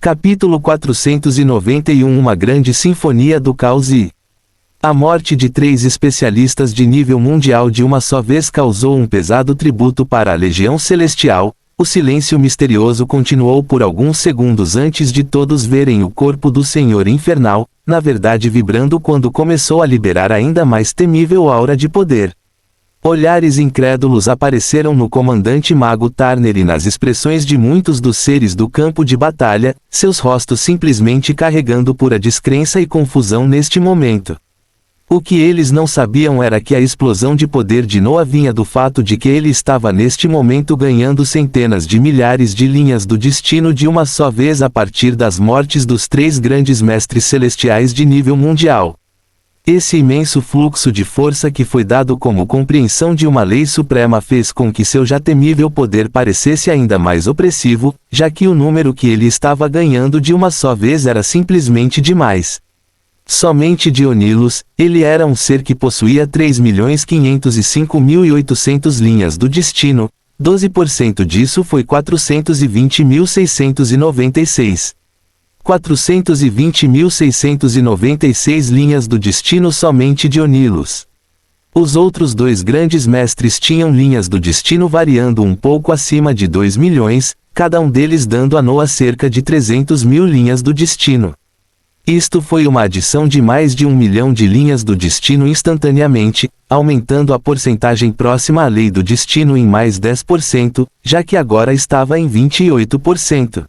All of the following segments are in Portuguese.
Capítulo 491 Uma grande sinfonia do caos e a morte de 3 especialistas de nível mundial de uma só vez causou um pesado tributo para a Legião Celestial. O silêncio misterioso continuou por alguns segundos antes de todos verem o corpo do Senhor Infernal, na verdade vibrando quando começou a liberar ainda mais temível aura de poder. Olhares incrédulos apareceram no comandante Mago Turner e nas expressões de muitos dos seres do campo de batalha, seus rostos simplesmente carregando pura descrença e confusão neste momento. O que eles não sabiam era que a explosão de poder de Noah vinha do fato de que ele estava neste momento ganhando centenas de milhares de linhas do destino de uma só vez a partir das mortes dos 3 grandes mestres celestiais de nível mundial. Esse imenso fluxo de força que foi dado como compreensão de uma lei suprema fez com que seu já temível poder parecesse ainda mais opressivo, já que o número que ele estava ganhando de uma só vez era simplesmente demais. Somente Dionilos, ele era um ser que possuía 3.505.800 linhas do destino, 12% disso foi 420.696. 420.696 linhas do destino somente Dionilos. Os outros 2 grandes mestres tinham linhas do destino variando um pouco acima de 2 milhões, cada um deles dando a Noah cerca de 300.000 linhas do destino. Isto foi uma adição de mais de 1 milhão de linhas do destino instantaneamente, aumentando a porcentagem próxima à lei do destino em mais 10%, já que agora estava em 28%.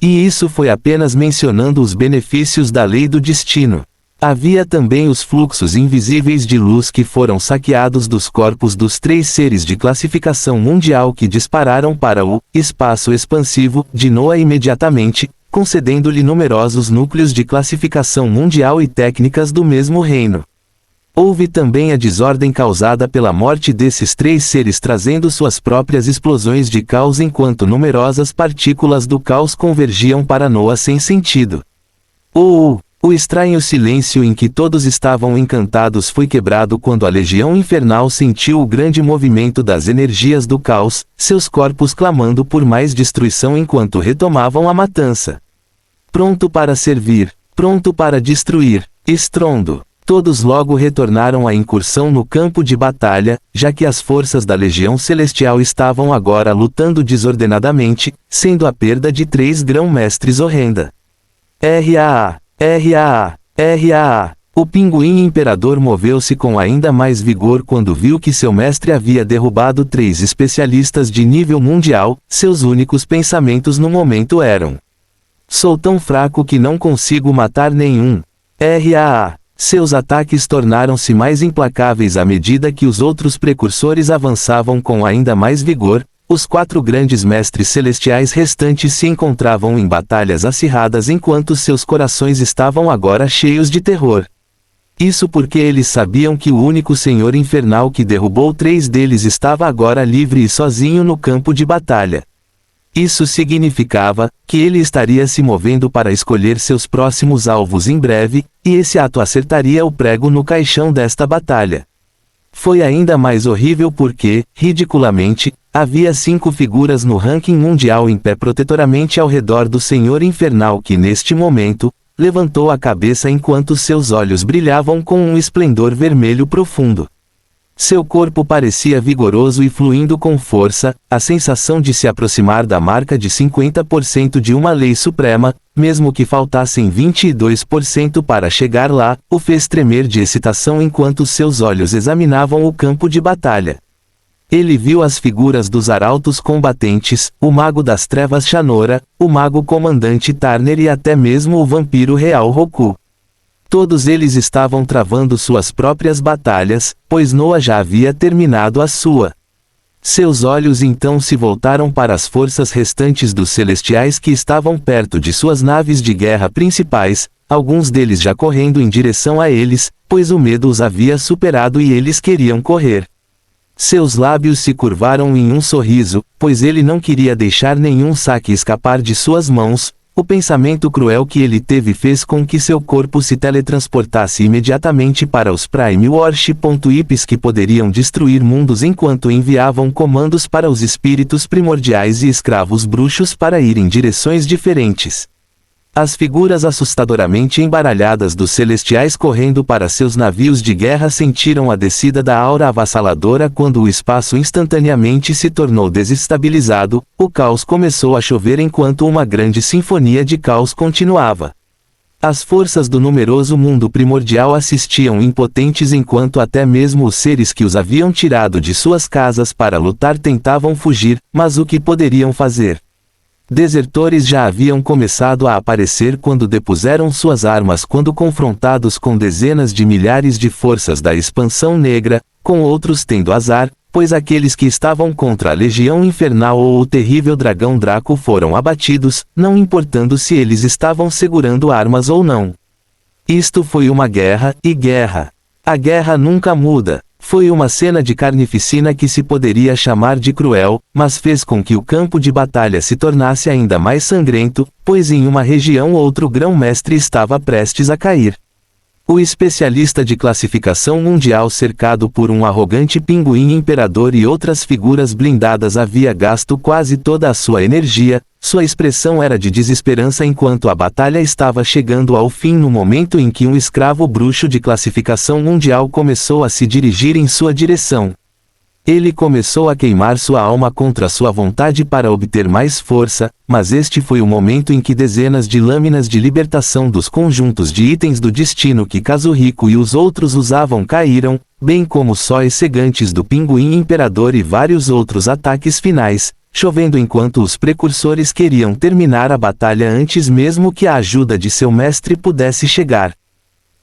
E isso foi apenas mencionando os benefícios da lei do destino. Havia também os fluxos invisíveis de luz que foram saqueados dos corpos dos 3 seres de classificação mundial que dispararam para o espaço expansivo de Noah imediatamente, concedendo-lhe numerosos núcleos de classificação mundial e técnicas do mesmo reino. Houve também a desordem causada pela morte desses 3 seres trazendo suas próprias explosões de caos enquanto numerosas partículas do caos convergiam para Noah sem sentido. O estranho silêncio em que todos estavam encantados foi quebrado quando a Legião Infernal sentiu o grande movimento das energias do caos, seus corpos clamando por mais destruição enquanto retomavam a matança. Pronto para servir, pronto para destruir, estrondo. Todos logo retornaram à incursão no campo de batalha, já que as forças da Legião Celestial estavam agora lutando desordenadamente, sendo a perda de 3 grão-mestres horrenda. RAA. O pinguim imperador moveu-se com ainda mais vigor quando viu que seu mestre havia derrubado 3 especialistas de nível mundial. Seus únicos pensamentos no momento eram: sou tão fraco que não consigo matar nenhum. RAA. Seus ataques tornaram-se mais implacáveis à medida que os outros precursores avançavam com ainda mais vigor. Os 4 grandes mestres celestiais restantes se encontravam em batalhas acirradas enquanto seus corações estavam agora cheios de terror. Isso porque eles sabiam que o único Senhor Infernal que derrubou 3 deles estava agora livre e sozinho no campo de batalha. Isso significava que ele estaria se movendo para escolher seus próximos alvos em breve, e esse ato acertaria o prego no caixão desta batalha. Foi ainda mais horrível porque, ridiculamente, havia 5 figuras no ranking mundial em pé protetoramente ao redor do Senhor Infernal que neste momento, levantou a cabeça enquanto seus olhos brilhavam com um esplendor vermelho profundo. Seu corpo parecia vigoroso e fluindo com força, a sensação de se aproximar da marca de 50% de uma lei suprema, mesmo que faltassem 22% para chegar lá, o fez tremer de excitação enquanto seus olhos examinavam o campo de batalha. Ele viu as figuras dos arautos combatentes, o mago das trevas Shanora, o mago comandante Turner e até mesmo o vampiro real Roku. Todos eles estavam travando suas próprias batalhas, pois Noah já havia terminado a sua. Seus olhos então se voltaram para as forças restantes dos celestiais que estavam perto de suas naves de guerra principais, alguns deles já correndo em direção a eles, pois o medo os havia superado e eles queriam correr. Seus lábios se curvaram em um sorriso, pois ele não queria deixar nenhum saque escapar de suas mãos. O pensamento cruel que ele teve fez com que seu corpo se teletransportasse imediatamente para os Prime Worship.ips que poderiam destruir mundos enquanto enviavam comandos para os espíritos primordiais e escravos bruxos para ir em direções diferentes. As figuras assustadoramente embaralhadas dos celestiais correndo para seus navios de guerra sentiram a descida da aura avassaladora quando o espaço instantaneamente se tornou desestabilizado, o caos começou a chover enquanto uma grande sinfonia de caos continuava. As forças do numeroso mundo primordial assistiam impotentes enquanto até mesmo os seres que os haviam tirado de suas casas para lutar tentavam fugir, mas o que poderiam fazer? Desertores já haviam começado a aparecer quando depuseram suas armas quando confrontados com dezenas de milhares de forças da expansão negra, com outros tendo azar, pois aqueles que estavam contra a Legião Infernal ou o terrível dragão Draco foram abatidos, não importando se eles estavam segurando armas ou não. Isto foi uma guerra, e guerra. A guerra nunca muda. Foi uma cena de carnificina que se poderia chamar de cruel, mas fez com que o campo de batalha se tornasse ainda mais sangrento, pois em uma região outro grão-mestre estava prestes a cair. O especialista de classificação mundial cercado por um arrogante pinguim imperador e outras figuras blindadas havia gasto quase toda a sua energia, sua expressão era de desesperança enquanto a batalha estava chegando ao fim no momento em que um escravo bruxo de classificação mundial começou a se dirigir em sua direção. Ele começou a queimar sua alma contra sua vontade para obter mais força, mas este foi o momento em que dezenas de lâminas de libertação dos conjuntos de itens do destino que Kazuhiko e os outros usavam caíram, bem como sóis cegantes do pinguim imperador e vários outros ataques finais, chovendo enquanto os precursores queriam terminar a batalha antes mesmo que a ajuda de seu mestre pudesse chegar.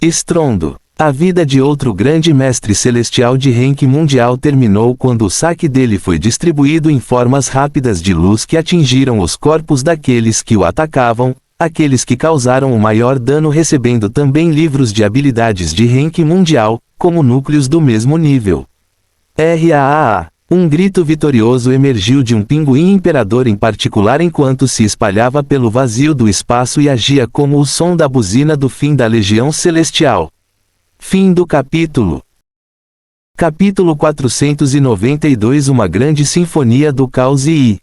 Estrondo. A vida de outro grande mestre celestial de rank mundial terminou quando o saque dele foi distribuído em formas rápidas de luz que atingiram os corpos daqueles que o atacavam, aqueles que causaram o maior dano recebendo também livros de habilidades de rank mundial, como núcleos do mesmo nível. RAAA. Um grito vitorioso emergiu de um pinguim imperador em particular enquanto se espalhava pelo vazio do espaço e agia como o som da buzina do fim da Legião Celestial. Fim do capítulo. Capítulo 492. Uma grande sinfonia do caos e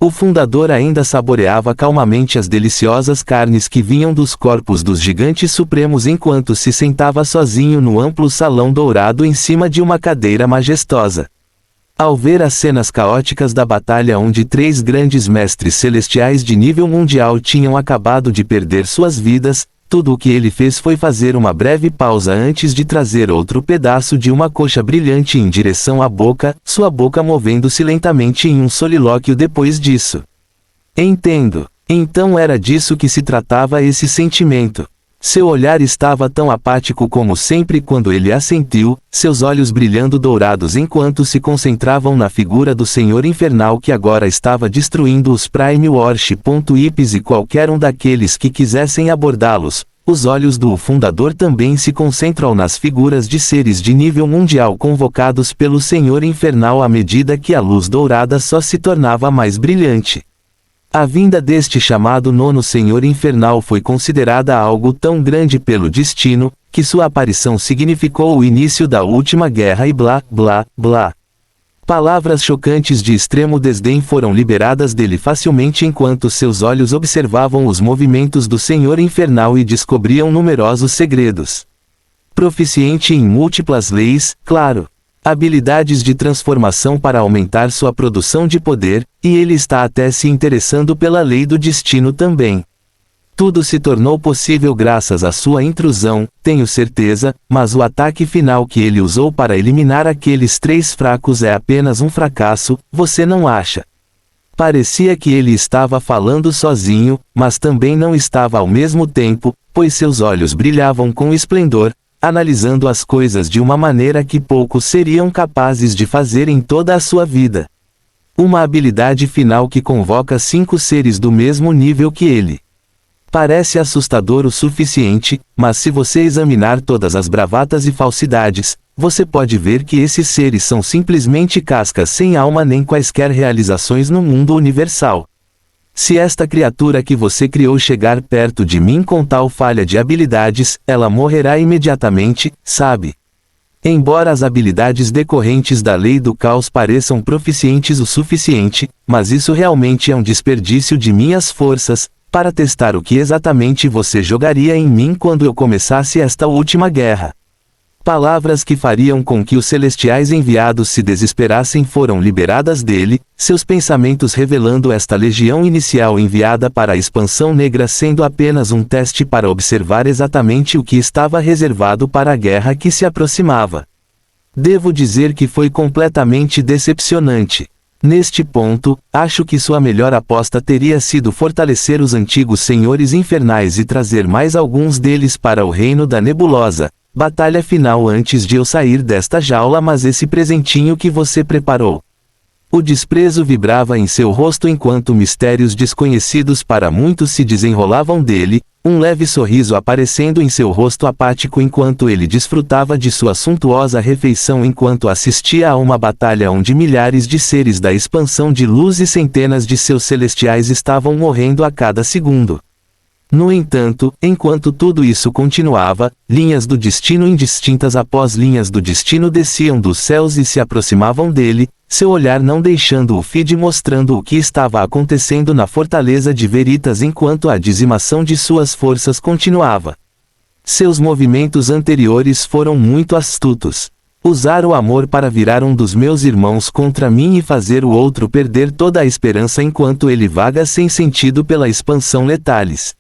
o fundador ainda saboreava calmamente as deliciosas carnes que vinham dos corpos dos gigantes supremos enquanto se sentava sozinho no amplo salão dourado em cima de uma cadeira majestosa. Ao ver as cenas caóticas da batalha onde 3 grandes mestres celestiais de nível mundial tinham acabado de perder suas vidas, tudo o que ele fez foi fazer uma breve pausa antes de trazer outro pedaço de uma coxa brilhante em direção à boca, sua boca movendo-se lentamente em um solilóquio depois disso. Entendo. Então era disso que se tratava esse sentimento. Seu olhar estava tão apático como sempre quando ele assentiu, seus olhos brilhando dourados enquanto se concentravam na figura do Senhor Infernal que agora estava destruindo os Prime Worship.ips e qualquer um daqueles que quisessem abordá-los. Os olhos do fundador também se concentram nas figuras de seres de nível mundial convocados pelo Senhor Infernal à medida que a luz dourada só se tornava mais brilhante. A vinda deste chamado nono Senhor Infernal foi considerada algo tão grande pelo destino, que sua aparição significou o início da última guerra e blá, blá, blá. Palavras chocantes de extremo desdém foram liberadas dele facilmente enquanto seus olhos observavam os movimentos do Senhor Infernal e descobriam numerosos segredos. Proficiente em múltiplas leis, claro. Habilidades de transformação para aumentar sua produção de poder, e ele está até se interessando pela lei do destino também. Tudo se tornou possível graças à sua intrusão, tenho certeza, mas o ataque final que ele usou para eliminar aqueles 3 fracos é apenas um fracasso, você não acha? Parecia que ele estava falando sozinho, mas também não estava ao mesmo tempo, pois seus olhos brilhavam com esplendor, analisando as coisas de uma maneira que poucos seriam capazes de fazer em toda a sua vida. Uma habilidade final que convoca 5 seres do mesmo nível que ele. Parece assustador o suficiente, mas se você examinar todas as bravatas e falsidades, você pode ver que esses seres são simplesmente cascas sem alma nem quaisquer realizações no mundo universal. Se esta criatura que você criou chegar perto de mim com tal falha de habilidades, ela morrerá imediatamente, sabe? Embora as habilidades decorrentes da lei do caos pareçam proficientes o suficiente, mas isso realmente é um desperdício de minhas forças, para testar o que exatamente você jogaria em mim quando eu começasse esta última guerra. Palavras que fariam com que os celestiais enviados se desesperassem foram liberadas dele, seus pensamentos revelando esta legião inicial enviada para a expansão negra sendo apenas um teste para observar exatamente o que estava reservado para a guerra que se aproximava. Devo dizer que foi completamente decepcionante. Neste ponto, acho que sua melhor aposta teria sido fortalecer os antigos senhores infernais e trazer mais alguns deles para o reino da nebulosa. Batalha final antes de eu sair desta jaula, mas esse presentinho que você preparou. O desprezo vibrava em seu rosto enquanto mistérios desconhecidos para muitos se desenrolavam dele, um leve sorriso aparecendo em seu rosto apático enquanto ele desfrutava de sua suntuosa refeição enquanto assistia a uma batalha onde milhares de seres da expansão de luz e centenas de seus celestiais estavam morrendo a cada segundo. No entanto, enquanto tudo isso continuava, linhas do destino indistintas após linhas do destino desciam dos céus e se aproximavam dele, seu olhar não deixando o feed mostrando o que estava acontecendo na fortaleza de Veritas enquanto a dizimação de suas forças continuava. Seus movimentos anteriores foram muito astutos. Usar o amor para virar um dos meus irmãos contra mim e fazer o outro perder toda a esperança enquanto ele vaga sem sentido pela expansão Letalis.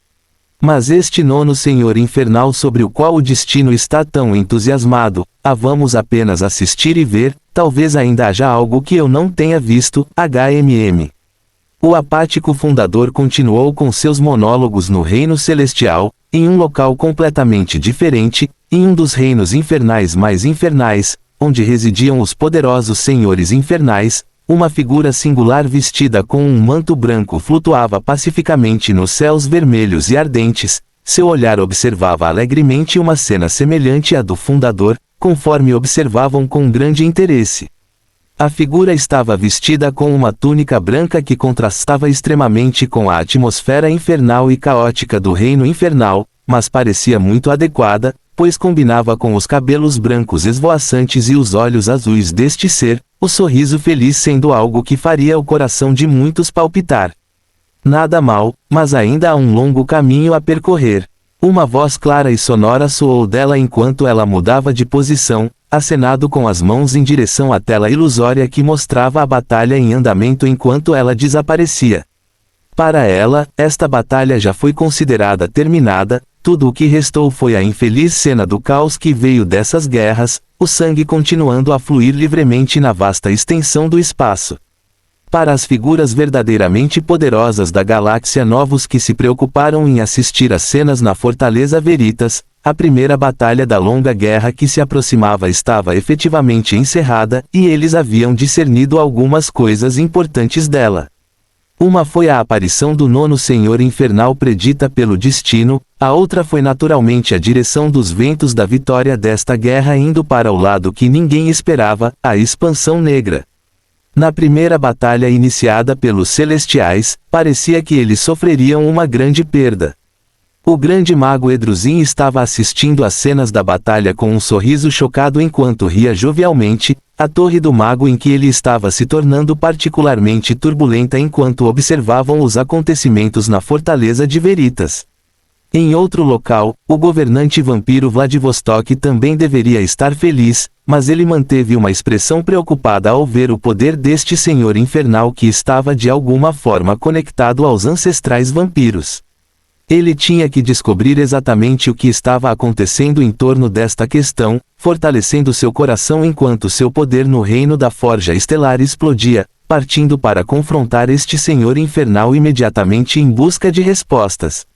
Mas este nono senhor infernal sobre o qual o destino está tão entusiasmado, vamos apenas assistir e ver, talvez ainda haja algo que eu não tenha visto, HMM. O apático fundador continuou com seus monólogos no reino celestial, em um local completamente diferente, em um dos reinos infernais mais infernais, onde residiam os poderosos senhores infernais. Uma figura singular vestida com um manto branco flutuava pacificamente nos céus vermelhos e ardentes, seu olhar observava alegremente uma cena semelhante à do fundador, conforme observavam com grande interesse. A figura estava vestida com uma túnica branca que contrastava extremamente com a atmosfera infernal e caótica do reino infernal, mas parecia muito adequada, pois combinava com os cabelos brancos esvoaçantes e os olhos azuis deste ser, o sorriso feliz sendo algo que faria o coração de muitos palpitar. Nada mal, mas ainda há um longo caminho a percorrer. Uma voz clara e sonora soou dela enquanto ela mudava de posição, acenado com as mãos em direção à tela ilusória que mostrava a batalha em andamento enquanto ela desaparecia. Para ela, esta batalha já foi considerada terminada. Tudo o que restou foi a infeliz cena do caos que veio dessas guerras, o sangue continuando a fluir livremente na vasta extensão do espaço. Para as figuras verdadeiramente poderosas da galáxia novos que se preocuparam em assistir às cenas na Fortaleza Veritas, a primeira batalha da longa guerra que se aproximava estava efetivamente encerrada, e eles haviam discernido algumas coisas importantes dela. Uma foi a aparição do nono senhor infernal predita pelo destino, a outra foi naturalmente a direção dos ventos da vitória desta guerra indo para o lado que ninguém esperava, a expansão negra. Na primeira batalha iniciada pelos celestiais, parecia que eles sofreriam uma grande perda. O grande mago Edruzin estava assistindo às cenas da batalha com um sorriso chocado enquanto ria jovialmente. A torre do mago em que ele estava se tornando particularmente turbulenta enquanto observavam os acontecimentos na fortaleza de Veritas. Em outro local, o governante vampiro Vladivostok também deveria estar feliz, mas ele manteve uma expressão preocupada ao ver o poder deste senhor infernal que estava de alguma forma conectado aos ancestrais vampiros. Ele tinha que descobrir exatamente o que estava acontecendo em torno desta questão, fortalecendo seu coração enquanto seu poder no reino da Forja Estelar explodia, partindo para confrontar este senhor infernal imediatamente em busca de respostas.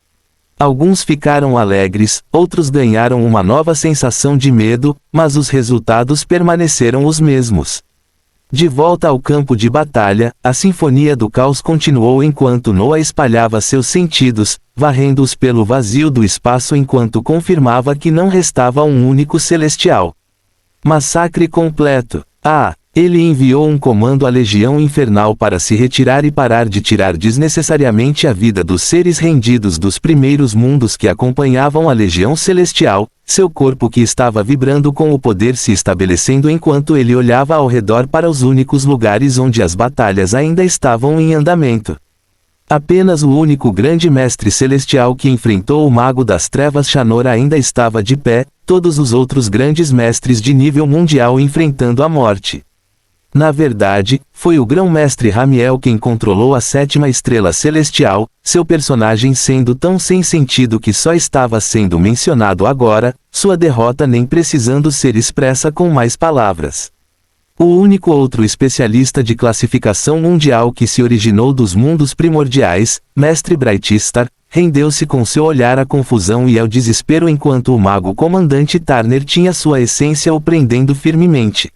Alguns ficaram alegres, outros ganharam uma nova sensação de medo, mas os resultados permaneceram os mesmos. De volta ao campo de batalha, a Sinfonia do Caos continuou enquanto Noah espalhava seus sentidos, varrendo-os pelo vazio do espaço enquanto confirmava que não restava um único celestial. Massacre completo. Ele enviou um comando à Legião Infernal para se retirar e parar de tirar desnecessariamente a vida dos seres rendidos dos primeiros mundos que acompanhavam a Legião Celestial, seu corpo que estava vibrando com o poder se estabelecendo enquanto ele olhava ao redor para os únicos lugares onde as batalhas ainda estavam em andamento. Apenas o único grande mestre celestial que enfrentou o mago das trevas Shanora ainda estava de pé, todos os outros grandes mestres de nível mundial enfrentando a morte. Na verdade, foi o grão-mestre Ramiel quem controlou a 7ª estrela celestial, seu personagem sendo tão sem sentido que só estava sendo mencionado agora, sua derrota nem precisando ser expressa com mais palavras. O único outro especialista de classificação mundial que se originou dos mundos primordiais, Mestre Brightstar, rendeu-se com seu olhar à confusão e ao desespero enquanto o mago comandante Turner tinha sua essência o prendendo firmemente.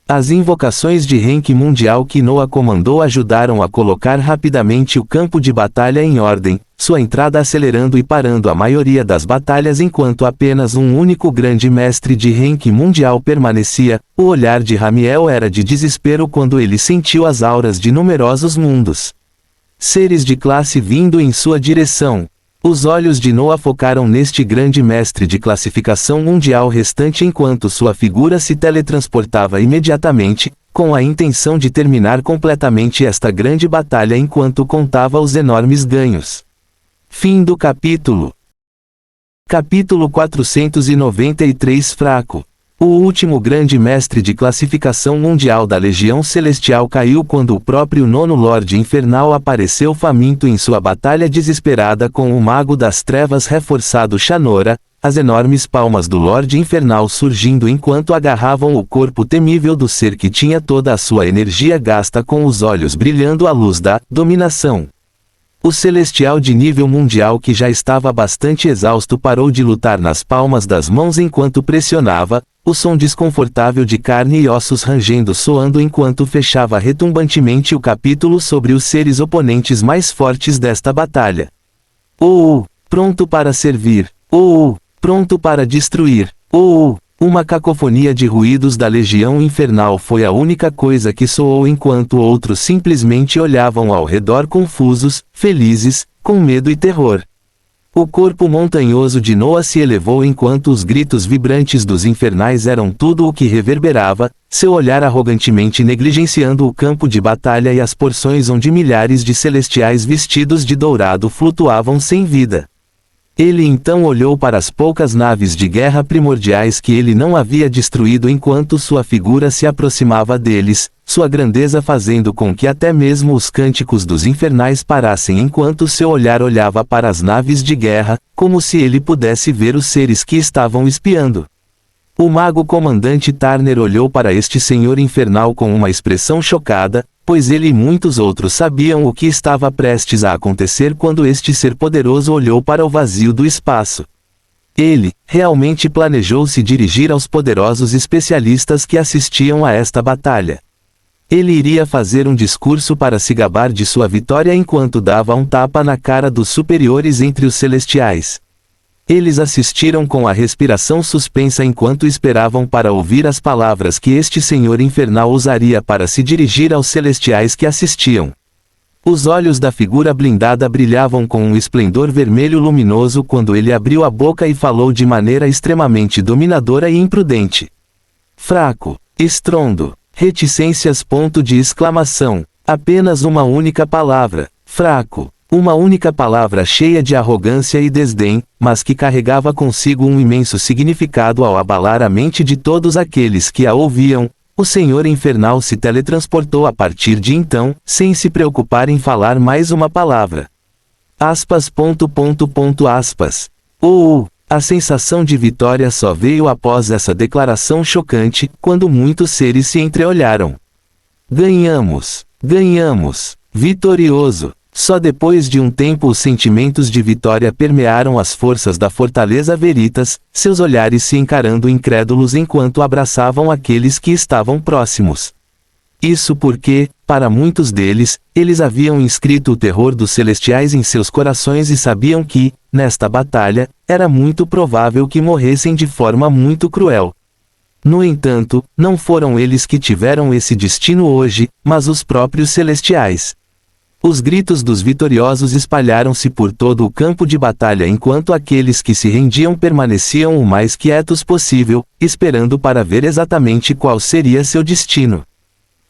As invocações de rank mundial que Noah comandou ajudaram a colocar rapidamente o campo de batalha em ordem, sua entrada acelerando e parando a maioria das batalhas enquanto apenas um único grande mestre de rank mundial permanecia. O olhar de Ramiel era de desespero quando ele sentiu as auras de numerosos mundos. Seres de classe vindo em sua direção. Os olhos de Noah focaram neste grande mestre de classificação mundial restante enquanto sua figura se teletransportava imediatamente, com a intenção de terminar completamente esta grande batalha enquanto contava os enormes ganhos. Fim do capítulo. Capítulo 493 Fraco. O último grande mestre de classificação mundial da Legião Celestial caiu quando o próprio nono Lorde Infernal apareceu faminto em sua batalha desesperada com o Mago das Trevas reforçado Shanora, as enormes palmas do Lorde Infernal surgindo enquanto agarravam o corpo temível do ser que tinha toda a sua energia gasta com os olhos brilhando à luz da dominação. O celestial de nível mundial que já estava bastante exausto parou de lutar nas palmas das mãos enquanto pressionava, o som desconfortável de carne e ossos rangendo soando enquanto fechava retumbantemente o capítulo sobre os seres oponentes mais fortes desta batalha. Pronto para servir. Pronto para destruir. Uma cacofonia de ruídos da Legião Infernal foi a única coisa que soou enquanto outros simplesmente olhavam ao redor confusos, felizes, com medo e terror. O corpo montanhoso de Noah se elevou enquanto os gritos vibrantes dos infernais eram tudo o que reverberava, seu olhar arrogantemente negligenciando o campo de batalha e as porções onde milhares de celestiais vestidos de dourado flutuavam sem vida. Ele então olhou para as poucas naves de guerra primordiais que ele não havia destruído enquanto sua figura se aproximava deles, sua grandeza fazendo com que até mesmo os cânticos dos infernais parassem enquanto seu olhar olhava para as naves de guerra, como se ele pudesse ver os seres que estavam espiando. O mago comandante Turner olhou para este senhor infernal com uma expressão chocada, pois ele e muitos outros sabiam o que estava prestes a acontecer quando este ser poderoso olhou para o vazio do espaço. Ele, realmente planejou se dirigir aos poderosos especialistas que assistiam a esta batalha. Ele iria fazer um discurso para se gabar de sua vitória enquanto dava um tapa na cara dos superiores entre os celestiais. Eles assistiram com a respiração suspensa enquanto esperavam para ouvir as palavras que este senhor infernal usaria para se dirigir aos celestiais que assistiam. Os olhos da figura blindada brilhavam com um esplendor vermelho luminoso quando ele abriu a boca e falou de maneira extremamente dominadora e imprudente. Fraco. Estrondo. Reticências. Ponto de exclamação. Apenas uma única palavra. Fraco. Uma única palavra cheia de arrogância e desdém, mas que carregava consigo um imenso significado ao abalar a mente de todos aqueles que a ouviam. O Senhor Infernal se teletransportou a partir de então, sem se preocupar em falar mais uma palavra. Aspas. A sensação de vitória só veio após essa declaração chocante, quando muitos seres se entreolharam. Ganhamos! Ganhamos! Vitorioso! Só depois de um tempo os sentimentos de vitória permearam as forças da Fortaleza Veritas, seus olhares se encarando incrédulos enquanto abraçavam aqueles que estavam próximos. Isso porque, para muitos deles, eles haviam inscrito o terror dos celestiais em seus corações e sabiam que, nesta batalha, era muito provável que morressem de forma muito cruel. No entanto, não foram eles que tiveram esse destino hoje, mas os próprios celestiais. Os gritos dos vitoriosos espalharam-se por todo o campo de batalha enquanto aqueles que se rendiam permaneciam o mais quietos possível, esperando para ver exatamente qual seria seu destino.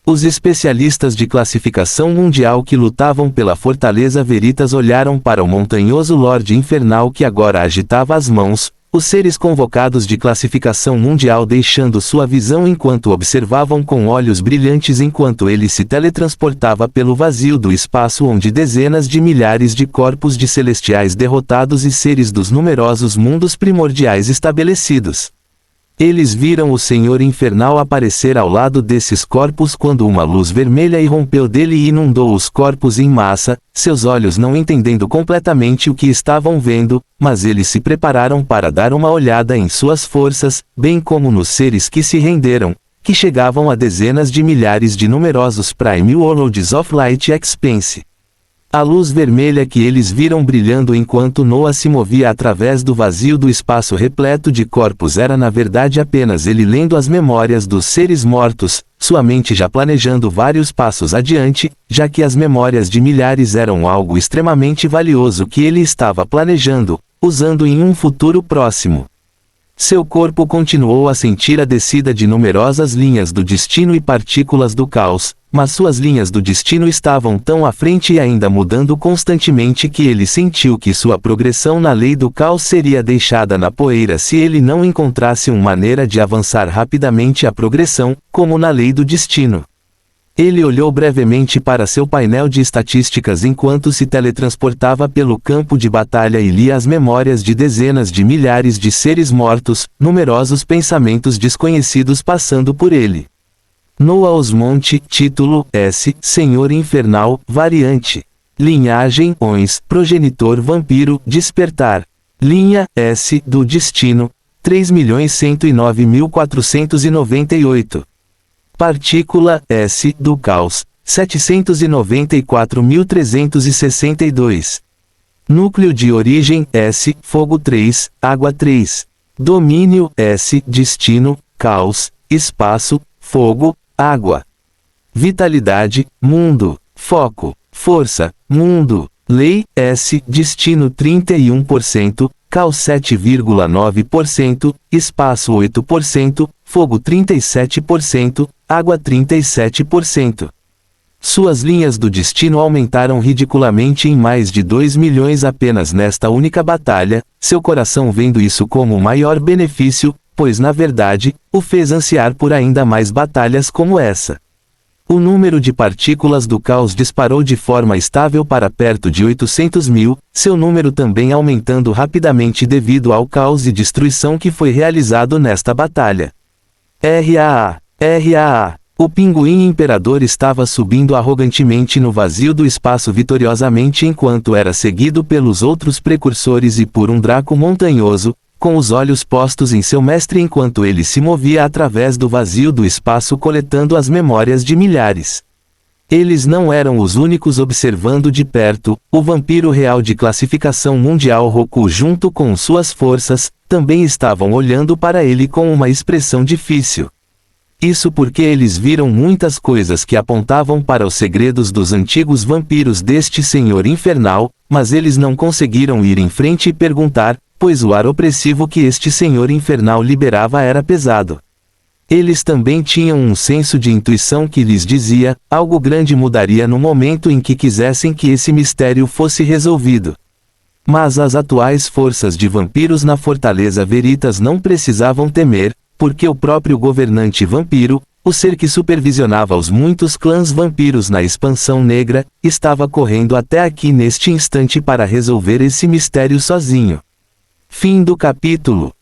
Os especialistas de classificação mundial que lutavam pela Fortaleza Veritas olharam para o montanhoso Lorde Infernal que agora agitava as mãos, os seres convocados de classificação mundial deixando sua visão enquanto observavam com olhos brilhantes enquanto ele se teletransportava pelo vazio do espaço onde dezenas de milhares de corpos de celestiais derrotados e seres dos numerosos mundos primordiais estabelecidos. Eles viram o Senhor Infernal aparecer ao lado desses corpos quando uma luz vermelha irrompeu dele e inundou os corpos em massa, seus olhos não entendendo completamente o que estavam vendo, mas eles se prepararam para dar uma olhada em suas forças, bem como nos seres que se renderam, que chegavam a dezenas de milhares de numerosos Prime Worlds of Light Expanse. A luz vermelha que eles viram brilhando enquanto Noah se movia através do vazio do espaço repleto de corpos era na verdade apenas ele lendo as memórias dos seres mortos, sua mente já planejando vários passos adiante, já que as memórias de milhares eram algo extremamente valioso que ele estava planejando, usando em um futuro próximo. Seu corpo continuou a sentir a descida de numerosas linhas do destino e partículas do caos, mas suas linhas do destino estavam tão à frente e ainda mudando constantemente que ele sentiu que sua progressão na lei do caos seria deixada na poeira se ele não encontrasse uma maneira de avançar rapidamente a progressão, como na lei do destino. Ele olhou brevemente para seu painel de estatísticas enquanto se teletransportava pelo campo de batalha e lia as memórias de dezenas de milhares de seres mortos, numerosos pensamentos desconhecidos passando por ele. Noah Osmonte, título, S, Senhor Infernal, variante. Linhagem, Ons, progenitor vampiro, despertar. Linha, S, do destino, 3.109.498. Partícula, S, do caos, 794.362. Núcleo de origem, S, fogo 3, água 3. Domínio, S, destino, caos, espaço, fogo, água. Vitalidade, mundo. Foco, força, mundo. Lei, S, destino 31%, caos 7,9%, espaço 8%, fogo 37%, água 37%. Suas linhas do destino aumentaram ridiculamente em mais de 2 milhões apenas nesta única batalha, seu coração vendo isso como o maior benefício, pois na verdade, o fez ansiar por ainda mais batalhas como essa. O número de partículas do caos disparou de forma estável para perto de 800 mil, seu número também aumentando rapidamente devido ao caos e destruição que foi realizado nesta batalha. RAA. O pinguim imperador estava subindo arrogantemente no vazio do espaço vitoriosamente enquanto era seguido pelos outros precursores e por um Draco montanhoso, com os olhos postos em seu mestre enquanto ele se movia através do vazio do espaço coletando as memórias de milhares. Eles não eram os únicos observando de perto, o vampiro real de classificação mundial Roku junto com suas forças, também estavam olhando para ele com uma expressão difícil. Isso porque eles viram muitas coisas que apontavam para os segredos dos antigos vampiros deste Senhor Infernal, mas eles não conseguiram ir em frente e perguntar, pois o ar opressivo que este Senhor Infernal liberava era pesado. Eles também tinham um senso de intuição que lhes dizia, algo grande mudaria no momento em que quisessem que esse mistério fosse resolvido. Mas as atuais forças de vampiros na Fortaleza Veritas não precisavam temer, porque o próprio governante vampiro, o ser que supervisionava os muitos clãs vampiros na expansão negra, estava correndo até aqui neste instante para resolver esse mistério sozinho. Fim do capítulo.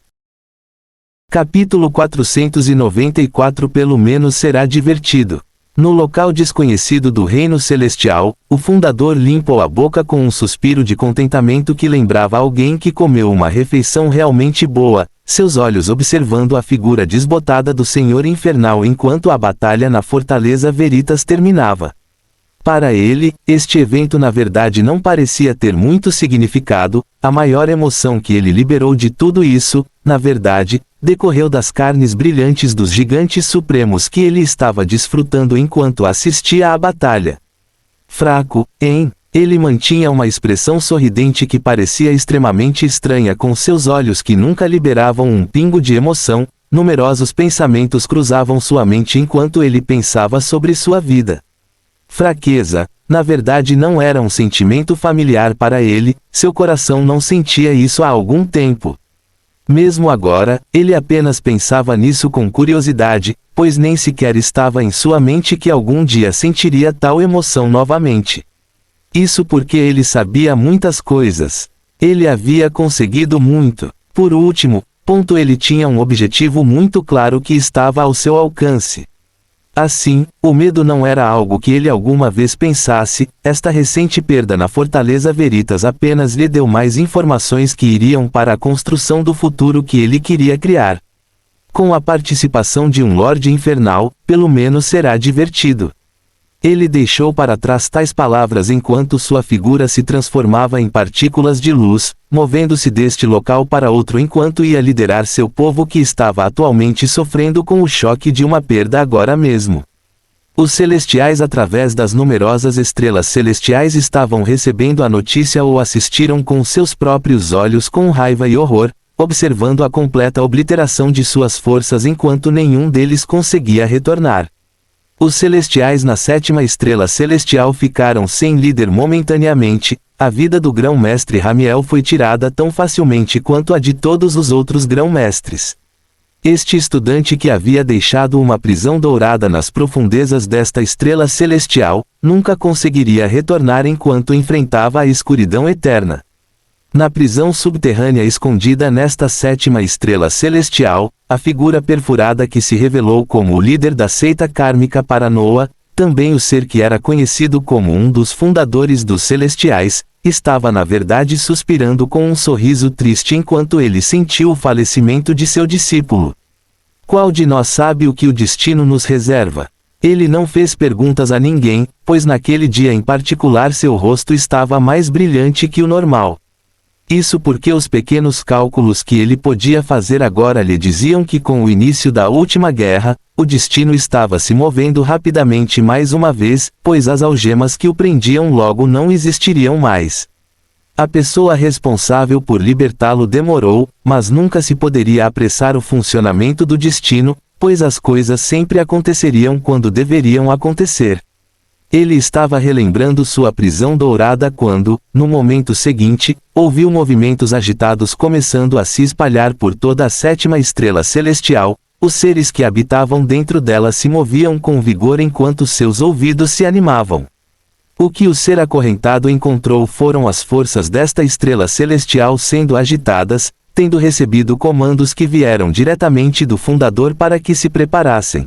Capítulo 494 pelo menos será divertido. No local desconhecido do Reino Celestial, o fundador limpou a boca com um suspiro de contentamento que lembrava alguém que comeu uma refeição realmente boa, seus olhos observando a figura desbotada do Senhor Infernal enquanto a batalha na Fortaleza Veritas terminava. Para ele, este evento na verdade não parecia ter muito significado, a maior emoção que ele liberou de tudo isso, na verdade, decorreu das carnes brilhantes dos gigantes supremos que ele estava desfrutando enquanto assistia à batalha. Fraco, hein? Ele mantinha uma expressão sorridente que parecia extremamente estranha com seus olhos que nunca liberavam um pingo de emoção, Numerosos pensamentos cruzavam sua mente enquanto ele pensava sobre sua vida. Fraqueza, na verdade, não era um sentimento familiar para ele, seu coração não sentia isso há algum tempo. Mesmo agora, ele apenas pensava nisso com curiosidade, pois nem sequer estava em sua mente que algum dia sentiria tal emoção novamente. Isso porque ele sabia muitas coisas. Ele havia conseguido muito. Por último, ele tinha um objetivo muito claro que estava ao seu alcance. Assim, o medo não era algo que ele alguma vez pensasse. Esta recente perda na Fortaleza Veritas apenas lhe deu mais informações que iriam para a construção do futuro que ele queria criar. Com a participação de um Lorde Infernal, pelo menos será divertido. Ele deixou para trás tais palavras enquanto sua figura se transformava em partículas de luz, movendo-se deste local para outro enquanto ia liderar seu povo que estava atualmente sofrendo com o choque de uma perda agora mesmo. Os celestiais através das numerosas estrelas celestiais estavam recebendo a notícia ou assistiram com seus próprios olhos com raiva e horror, observando a completa obliteração de suas forças enquanto nenhum deles conseguia retornar. Os celestiais na 7ª estrela celestial ficaram sem líder momentaneamente. A vida do grão-mestre Ramiel foi tirada tão facilmente quanto a de todos os outros grão-mestres. Este estudante que havia deixado uma prisão dourada nas profundezas desta estrela celestial, nunca conseguiria retornar enquanto enfrentava a escuridão eterna. Na prisão subterrânea escondida nesta 7ª estrela celestial, a figura perfurada que se revelou como o líder da seita kármica para Noah, também o ser que era conhecido como um dos fundadores dos celestiais, estava na verdade suspirando com um sorriso triste enquanto ele sentiu o falecimento de seu discípulo. Qual de nós sabe o que o destino nos reserva? Ele não fez perguntas a ninguém, pois naquele dia em particular seu rosto estava mais brilhante que o normal. Isso porque os pequenos cálculos que ele podia fazer agora lhe diziam que com o início da última guerra, o destino estava se movendo rapidamente mais uma vez, pois as algemas que o prendiam logo não existiriam mais. A pessoa responsável por libertá-lo demorou, mas nunca se poderia apressar o funcionamento do destino, pois as coisas sempre aconteceriam quando deveriam acontecer. Ele estava relembrando sua prisão dourada quando, no momento seguinte, ouviu movimentos agitados começando a se espalhar por toda a 7ª estrela celestial. Os seres que habitavam dentro dela se moviam com vigor enquanto seus ouvidos se animavam. O que o ser acorrentado encontrou foram as forças desta estrela celestial sendo agitadas, tendo recebido comandos que vieram diretamente do fundador para que se preparassem.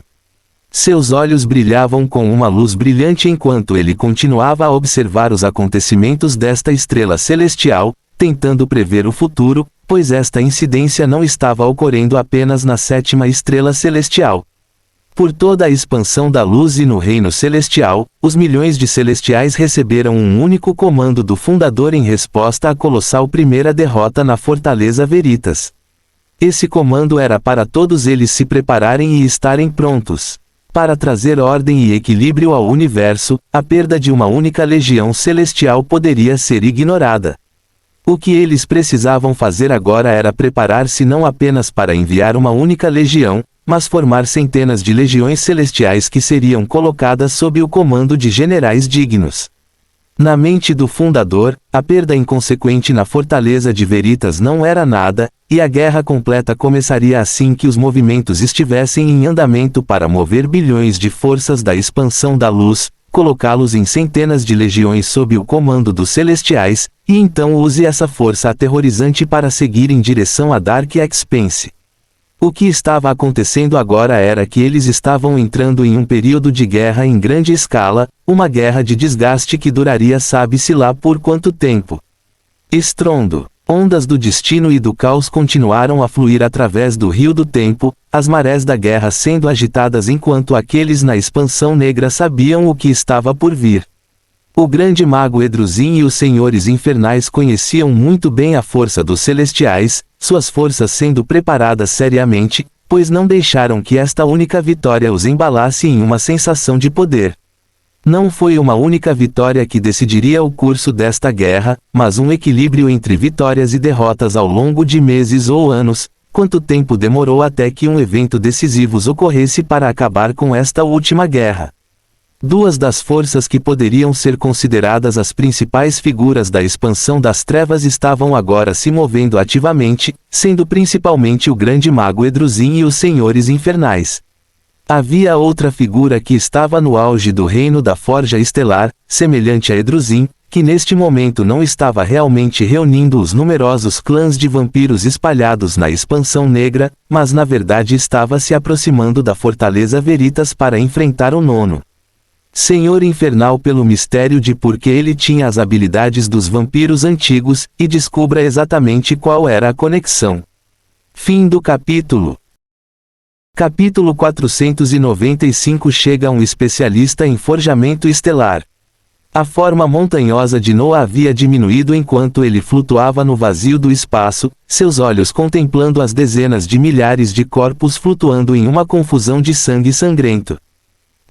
Seus olhos brilhavam com uma luz brilhante enquanto ele continuava a observar os acontecimentos desta estrela celestial, tentando prever o futuro, pois esta incidência não estava ocorrendo apenas na 7ª estrela celestial. Por toda a expansão da luz e no reino celestial, os milhões de celestiais receberam um único comando do fundador em resposta à colossal primeira derrota na Fortaleza Veritas. Esse comando era para todos eles se prepararem e estarem prontos. Para trazer ordem e equilíbrio ao universo, a perda de uma única legião celestial poderia ser ignorada. O que eles precisavam fazer agora era preparar-se não apenas para enviar uma única legião, mas formar centenas de legiões celestiais que seriam colocadas sob o comando de generais dignos. Na mente do fundador, a perda inconsequente na Fortaleza de Veritas não era nada, e a guerra completa começaria assim que os movimentos estivessem em andamento para mover bilhões de forças da expansão da luz, colocá-los em centenas de legiões sob o comando dos celestiais, e então use essa força aterrorizante para seguir em direção a Dark Expanse. O que estava acontecendo agora era que eles estavam entrando em um período de guerra em grande escala, uma guerra de desgaste que duraria sabe-se lá por quanto tempo. Estrondo. Ondas do destino e do caos continuaram a fluir através do rio do tempo, as marés da guerra sendo agitadas enquanto aqueles na expansão negra sabiam o que estava por vir. O grande mago Edruzin e os senhores infernais conheciam muito bem a força dos celestiais, suas forças sendo preparadas seriamente, pois não deixaram que esta única vitória os embalasse em uma sensação de poder. Não foi uma única vitória que decidiria o curso desta guerra, mas um equilíbrio entre vitórias e derrotas ao longo de meses ou anos, Quanto tempo demorou até que um evento decisivo ocorresse para acabar com esta última guerra? Duas das forças que poderiam ser consideradas as principais figuras da expansão das trevas estavam agora se movendo ativamente, sendo principalmente o grande mago Edruzin e os senhores infernais. Havia outra figura que estava no auge do reino da Forja Estelar, semelhante a Edruzin, que neste momento não estava realmente reunindo os numerosos clãs de vampiros espalhados na expansão negra, mas na verdade estava se aproximando da Fortaleza Veritas para enfrentar o nono Senhor Infernal pelo mistério de por que ele tinha as habilidades dos vampiros antigos, e descubra exatamente qual era a conexão. Fim do capítulo. Capítulo 495. Chega um especialista em forjamento estelar. A forma montanhosa de Noah havia diminuído enquanto ele flutuava no vazio do espaço, seus olhos contemplando as dezenas de milhares de corpos flutuando em uma confusão de sangue sangrento.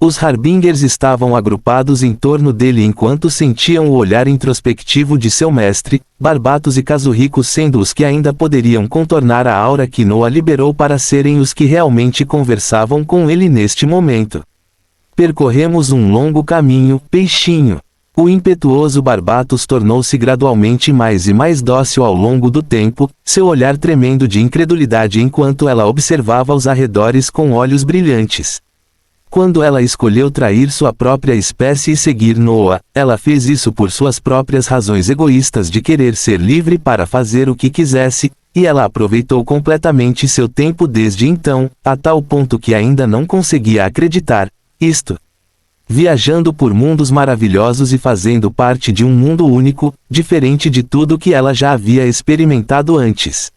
Os Harbingers estavam agrupados em torno dele enquanto sentiam o olhar introspectivo de seu mestre, Barbatos e Kazuhiko sendo os que ainda poderiam contornar a aura que Noah liberou para serem os que realmente conversavam com ele neste momento. Percorremos um longo caminho, peixinho. O impetuoso Barbatos tornou-se gradualmente mais e mais dócil ao longo do tempo, seu olhar tremendo de incredulidade enquanto ela observava os arredores com olhos brilhantes. Quando ela escolheu trair sua própria espécie e seguir Noah, ela fez isso por suas próprias razões egoístas de querer ser livre para fazer o que quisesse, e ela aproveitou completamente seu tempo desde então, a tal ponto que ainda não conseguia acreditar. Viajando por mundos maravilhosos e fazendo parte de um mundo único, diferente de tudo que ela já havia experimentado antes.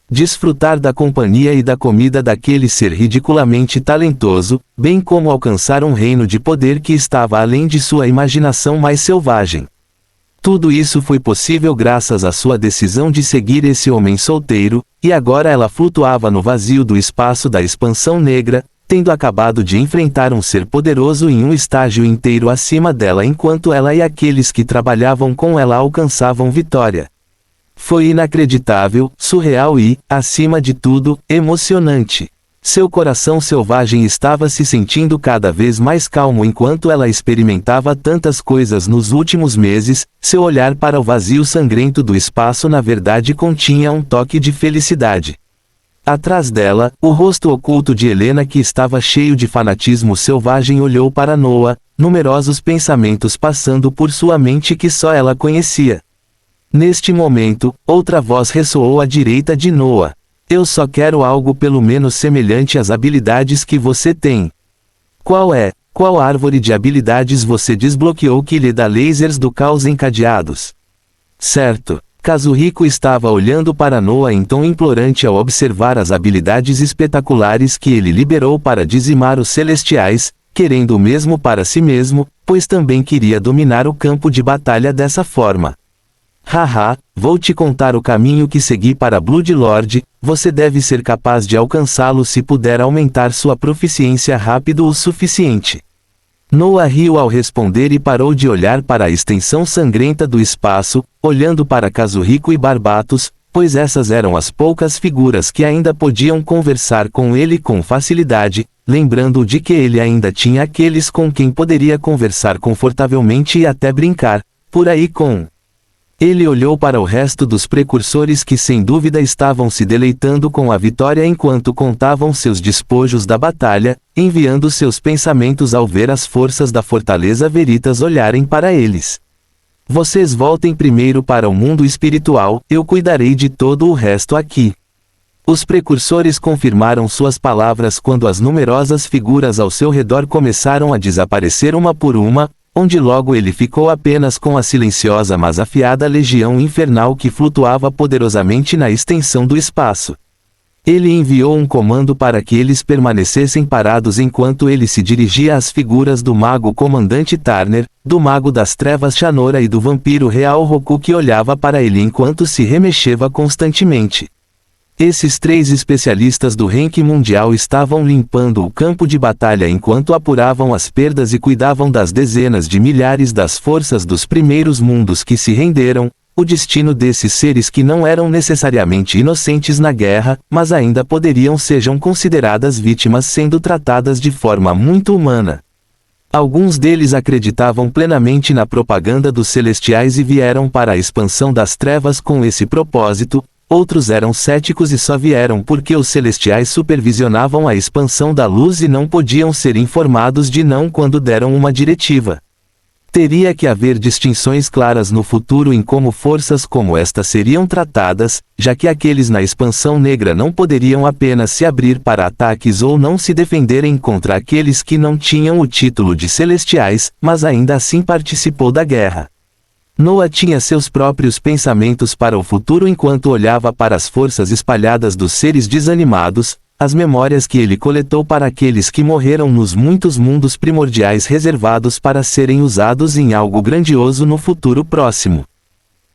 Desfrutar da companhia e da comida daquele ser ridiculamente talentoso, bem como alcançar um reino de poder que estava além de sua imaginação mais selvagem. Tudo isso foi possível graças à sua decisão de seguir esse homem solteiro, e agora ela flutuava no vazio do espaço da expansão negra, tendo acabado de enfrentar um ser poderoso em um estágio inteiro acima dela enquanto ela e aqueles que trabalhavam com ela alcançavam vitória. Foi inacreditável, surreal e, acima de tudo, emocionante. Seu coração selvagem estava se sentindo cada vez mais calmo enquanto ela experimentava tantas coisas nos últimos meses, seu olhar para o vazio sangrento do espaço na verdade continha um toque de felicidade. Atrás dela, o rosto oculto de Helena que estava cheio de fanatismo selvagem olhou para Noah, numerosos pensamentos passando por sua mente que só ela conhecia. Neste momento, outra voz ressoou à direita de Noah. Eu só quero algo pelo menos semelhante às habilidades que você tem. Qual árvore de habilidades você desbloqueou que lhe dá lasers do caos encadeados? Certo. Kazuhiko estava olhando para Noah em tom implorante ao observar as habilidades espetaculares que ele liberou para dizimar os celestiais, querendo o mesmo para si mesmo, pois também queria dominar o campo de batalha dessa forma. Haha, vou te contar o caminho que segui para Blood Lord, você deve ser capaz de alcançá-lo se puder aumentar sua proficiência rápido o suficiente. Noah riu ao responder e parou de olhar para a extensão sangrenta do espaço, olhando para Kazuhiko e Barbatos, pois essas eram as poucas figuras que ainda podiam conversar com ele com facilidade, lembrando de que ele ainda tinha aqueles com quem poderia conversar confortavelmente e até brincar, por aí com... Ele olhou para o resto dos precursores que sem dúvida estavam se deleitando com a vitória enquanto contavam seus despojos da batalha, enviando seus pensamentos ao ver as forças da Fortaleza Veritas olharem para eles. Vocês voltem primeiro para o mundo espiritual, eu cuidarei de todo o resto aqui. Os precursores confirmaram suas palavras quando as numerosas figuras ao seu redor começaram a desaparecer uma por uma, onde logo ele ficou apenas com a silenciosa mas afiada legião infernal que flutuava poderosamente na extensão do espaço. Ele enviou um comando para que eles permanecessem parados enquanto ele se dirigia às figuras do mago comandante Turner, do mago das trevas Shanora e do vampiro real Roku que olhava para ele enquanto se remexeva constantemente. Esses três especialistas do ranking mundial estavam limpando o campo de batalha enquanto apuravam as perdas e cuidavam das dezenas de milhares das forças dos primeiros mundos que se renderam, o destino desses seres que não eram necessariamente inocentes na guerra, mas ainda poderiam sejam consideradas vítimas sendo tratadas de forma muito humana. Alguns deles acreditavam plenamente na propaganda dos celestiais e vieram para a expansão das trevas com esse propósito, outros eram céticos e só vieram porque os celestiais supervisionavam a expansão da luz e não podiam ser informados de não quando deram uma diretiva. Teria que haver distinções claras no futuro em como forças como esta seriam tratadas, já que aqueles na expansão negra não poderiam apenas se abrir para ataques ou não se defenderem contra aqueles que não tinham o título de celestiais, mas ainda assim participou da guerra. Noah tinha seus próprios pensamentos para o futuro enquanto olhava para as forças espalhadas dos seres desanimados, as memórias que ele coletou para aqueles que morreram nos muitos mundos primordiais reservados para serem usados em algo grandioso no futuro próximo.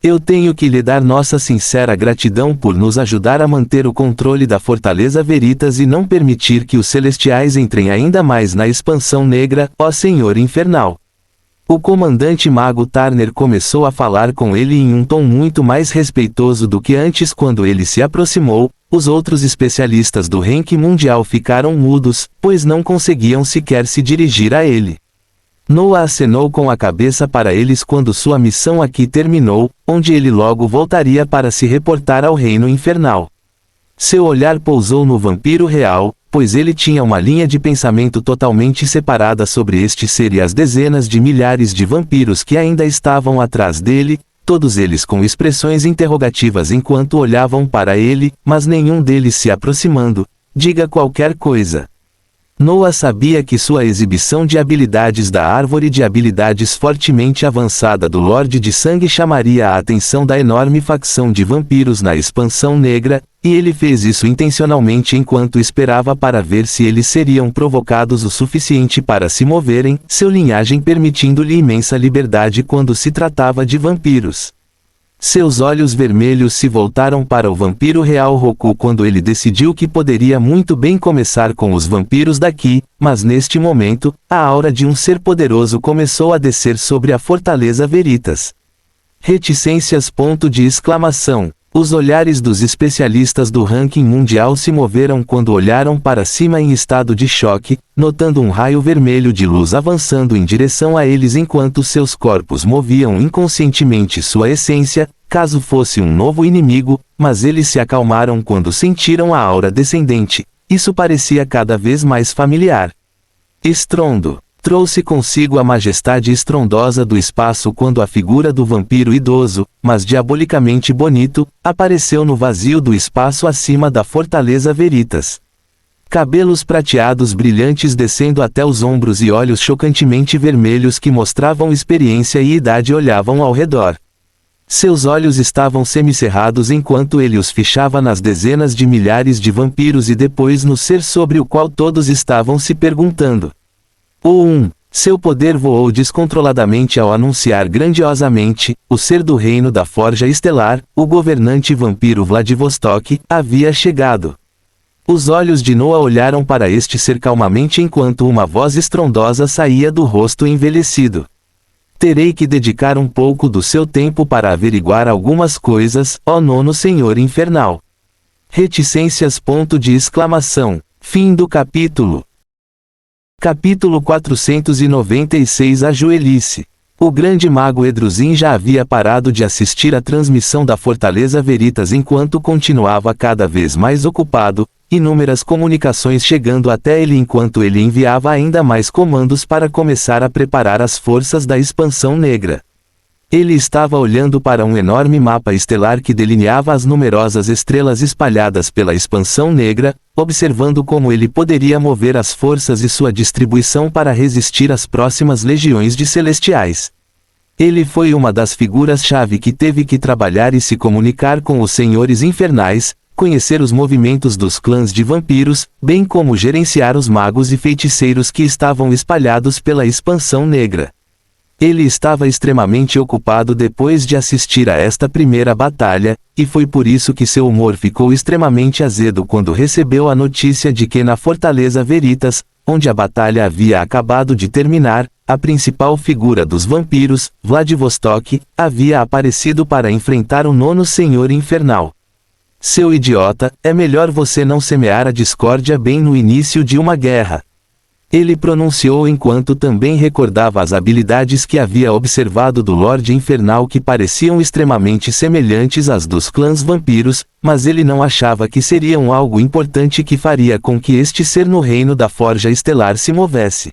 Eu tenho que lhe dar nossa sincera gratidão por nos ajudar a manter o controle da Fortaleza Veritas e não permitir que os celestiais entrem ainda mais na expansão negra, ó Senhor Infernal. O comandante Mago Turner começou a falar com ele em um tom muito mais respeitoso do que antes quando ele se aproximou. Os outros especialistas do ranking mundial ficaram mudos, pois não conseguiam sequer se dirigir a ele. Noah acenou com a cabeça para eles quando sua missão aqui terminou, onde ele logo voltaria para se reportar ao reino infernal. Seu olhar pousou no vampiro real, pois ele tinha uma linha de pensamento totalmente separada sobre este ser e as dezenas de milhares de vampiros que ainda estavam atrás dele, todos eles com expressões interrogativas enquanto olhavam para ele, mas nenhum deles se aproximando. Diga qualquer coisa. Noah sabia que sua exibição de habilidades da árvore de habilidades fortemente avançada do Lorde de Sangue chamaria a atenção da enorme facção de vampiros na expansão negra, e ele fez isso intencionalmente enquanto esperava para ver se eles seriam provocados o suficiente para se moverem, sua linhagem permitindo-lhe imensa liberdade quando se tratava de vampiros. Seus olhos vermelhos se voltaram para o vampiro real Roku quando ele decidiu que poderia muito bem começar com os vampiros daqui, mas neste momento, a aura de um ser poderoso começou a descer sobre a Fortaleza Veritas. Reticências! Ponto de exclamação. Os olhares dos especialistas do ranking mundial se moveram quando olharam para cima em estado de choque, notando um raio vermelho de luz avançando em direção a eles enquanto seus corpos moviam inconscientemente sua essência, caso fosse um novo inimigo, mas eles se acalmaram quando sentiram a aura descendente. Isso parecia cada vez mais familiar. Estrondo. Trouxe consigo a majestade estrondosa do espaço quando a figura do vampiro idoso, mas diabolicamente bonito, apareceu no vazio do espaço acima da Fortaleza Veritas. Cabelos prateados brilhantes descendo até os ombros e olhos chocantemente vermelhos que mostravam experiência e idade olhavam ao redor. Seus olhos estavam semicerrados enquanto ele os fichava nas dezenas de milhares de vampiros e depois no ser sobre o qual todos estavam se perguntando. Seu poder voou descontroladamente ao anunciar grandiosamente, o ser do reino da Forja Estelar, o governante vampiro Vladivostok, havia chegado. Os olhos de Noah olharam para este ser calmamente enquanto uma voz estrondosa saía do rosto envelhecido. Terei que dedicar um pouco do seu tempo para averiguar algumas coisas, ó nono Senhor Infernal. Reticências! Ponto de exclamação. Fim do capítulo. Capítulo 496 Ajoelhe-se. O grande mago Edruzin já havia parado de assistir à transmissão da Fortaleza Veritas enquanto continuava cada vez mais ocupado, inúmeras comunicações chegando até ele enquanto ele enviava ainda mais comandos para começar a preparar as forças da expansão negra. Ele estava olhando para um enorme mapa estelar que delineava as numerosas estrelas espalhadas pela expansão negra, observando como ele poderia mover as forças e sua distribuição para resistir às próximas legiões de celestiais. Ele foi uma das figuras-chave que teve que trabalhar e se comunicar com os senhores infernais, conhecer os movimentos dos clãs de vampiros, bem como gerenciar os magos e feiticeiros que estavam espalhados pela expansão negra. Ele estava extremamente ocupado depois de assistir a esta primeira batalha, e foi por isso que seu humor ficou extremamente azedo quando recebeu a notícia de que na Fortaleza Veritas, onde a batalha havia acabado de terminar, a principal figura dos vampiros, Vladivostok, havia aparecido para enfrentar o nono Senhor Infernal. Seu idiota, é melhor você não semear a discórdia bem no início de uma guerra. Ele pronunciou enquanto também recordava as habilidades que havia observado do Lorde Infernal que pareciam extremamente semelhantes às dos clãs vampiros, mas ele não achava que seriam algo importante que faria com que este ser no reino da Forja Estelar se movesse.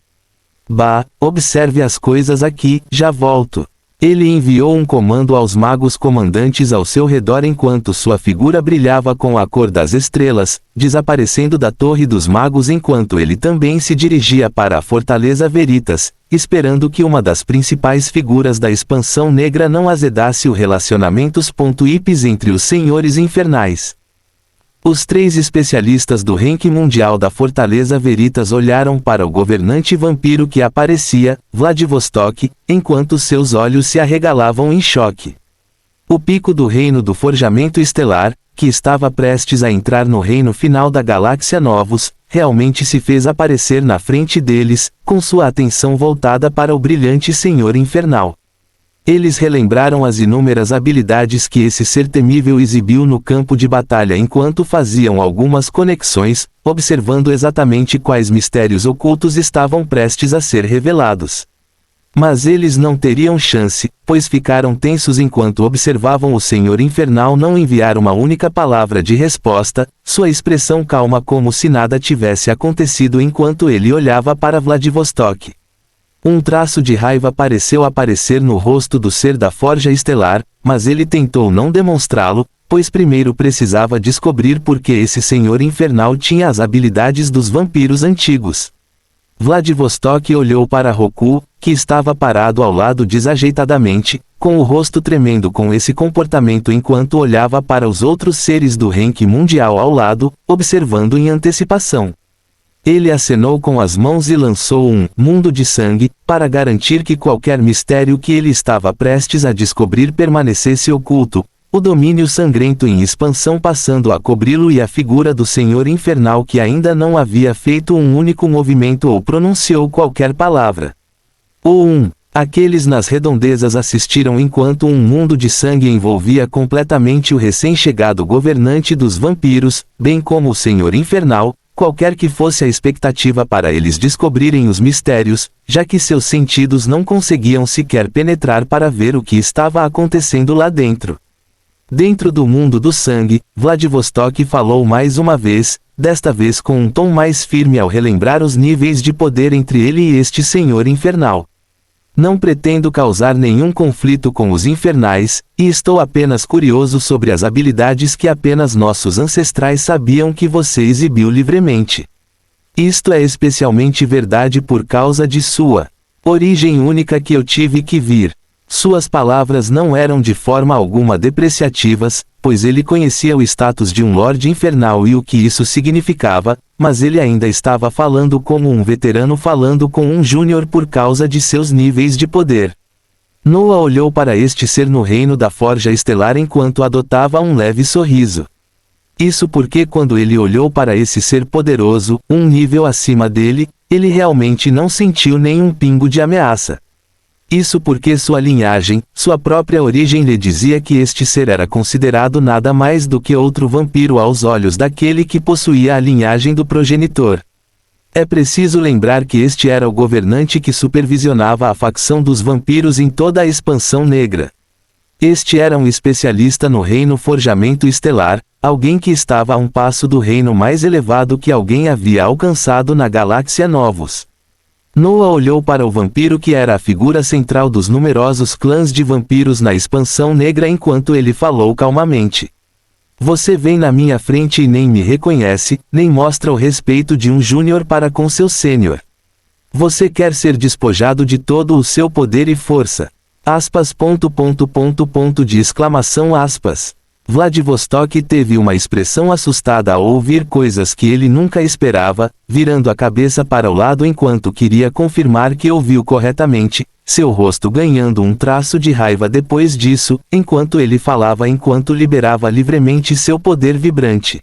Bah, observe as coisas aqui, já volto. Ele enviou um comando aos magos comandantes ao seu redor enquanto sua figura brilhava com a cor das estrelas, desaparecendo da Torre dos Magos enquanto ele também se dirigia para a Fortaleza Veritas, esperando que uma das principais figuras da expansão negra não azedasse o relacionamentos.ips entre os senhores infernais. Os 3 especialistas do ranking mundial da Fortaleza Veritas olharam para o governante vampiro que aparecia, Vladivostok, enquanto seus olhos se arregalavam em choque. O pico do reino do forjamento estelar, que estava prestes a entrar no reino final da galáxia Novos, realmente se fez aparecer na frente deles, com sua atenção voltada para o brilhante Senhor Infernal. Eles relembraram as inúmeras habilidades que esse ser temível exibiu no campo de batalha enquanto faziam algumas conexões, observando exatamente quais mistérios ocultos estavam prestes a ser revelados. Mas eles não teriam chance, pois ficaram tensos enquanto observavam o Senhor Infernal não enviar uma única palavra de resposta, sua expressão calma como se nada tivesse acontecido enquanto ele olhava para Vladivostok. Um traço de raiva pareceu aparecer no rosto do ser da Forja Estelar, mas ele tentou não demonstrá-lo, pois primeiro precisava descobrir por que esse Senhor Infernal tinha as habilidades dos vampiros antigos. Vladivostok olhou para Roku, que estava parado ao lado desajeitadamente, com o rosto tremendo com esse comportamento enquanto olhava para os outros seres do ranking mundial ao lado, observando em antecipação. Ele acenou com as mãos e lançou um mundo de sangue, para garantir que qualquer mistério que ele estava prestes a descobrir permanecesse oculto, o domínio sangrento em expansão passando a cobri-lo e a figura do Senhor Infernal que ainda não havia feito um único movimento ou pronunciou qualquer palavra. Aqueles nas redondezas assistiram enquanto um mundo de sangue envolvia completamente o recém-chegado governante dos vampiros, bem como o Senhor Infernal, qualquer que fosse a expectativa para eles descobrirem os mistérios, já que seus sentidos não conseguiam sequer penetrar para ver o que estava acontecendo lá dentro. Dentro do mundo do sangue, Vladivostok falou mais uma vez, desta vez com um tom mais firme ao relembrar os níveis de poder entre ele e este Senhor Infernal. Não pretendo causar nenhum conflito com os infernais, e estou apenas curioso sobre as habilidades que apenas nossos ancestrais sabiam que você exibiu livremente. Isto é especialmente verdade por causa de sua origem única que eu tive que vir. Suas palavras não eram de forma alguma depreciativas, pois ele conhecia o status de um Lorde Infernal e o que isso significava, mas ele ainda estava falando como um veterano falando com um júnior por causa de seus níveis de poder. Noah olhou para este ser no reino da Forja Estelar enquanto adotava um leve sorriso. Isso porque quando ele olhou para esse ser poderoso, um nível acima dele, ele realmente não sentiu nenhum pingo de ameaça. Isso porque sua linhagem, sua própria origem lhe dizia que este ser era considerado nada mais do que outro vampiro aos olhos daquele que possuía a linhagem do progenitor. É preciso lembrar que este era o governante que supervisionava a facção dos vampiros em toda a expansão negra. Este era um especialista no reino forjamento estelar, alguém que estava a um passo do reino mais elevado que alguém havia alcançado na galáxia Novos. Noah olhou para o vampiro que era a figura central dos numerosos clãs de vampiros na expansão negra enquanto ele falou calmamente. Você vem na minha frente e nem me reconhece, nem mostra o respeito de um júnior para com seu sênior. Você quer ser despojado de todo o seu poder e força. Aspas. De exclamação aspas. Vladivostok teve uma expressão assustada ao ouvir coisas que ele nunca esperava, virando a cabeça para o lado enquanto queria confirmar que ouviu corretamente, seu rosto ganhando um traço de raiva depois disso, enquanto ele falava enquanto liberava livremente seu poder vibrante.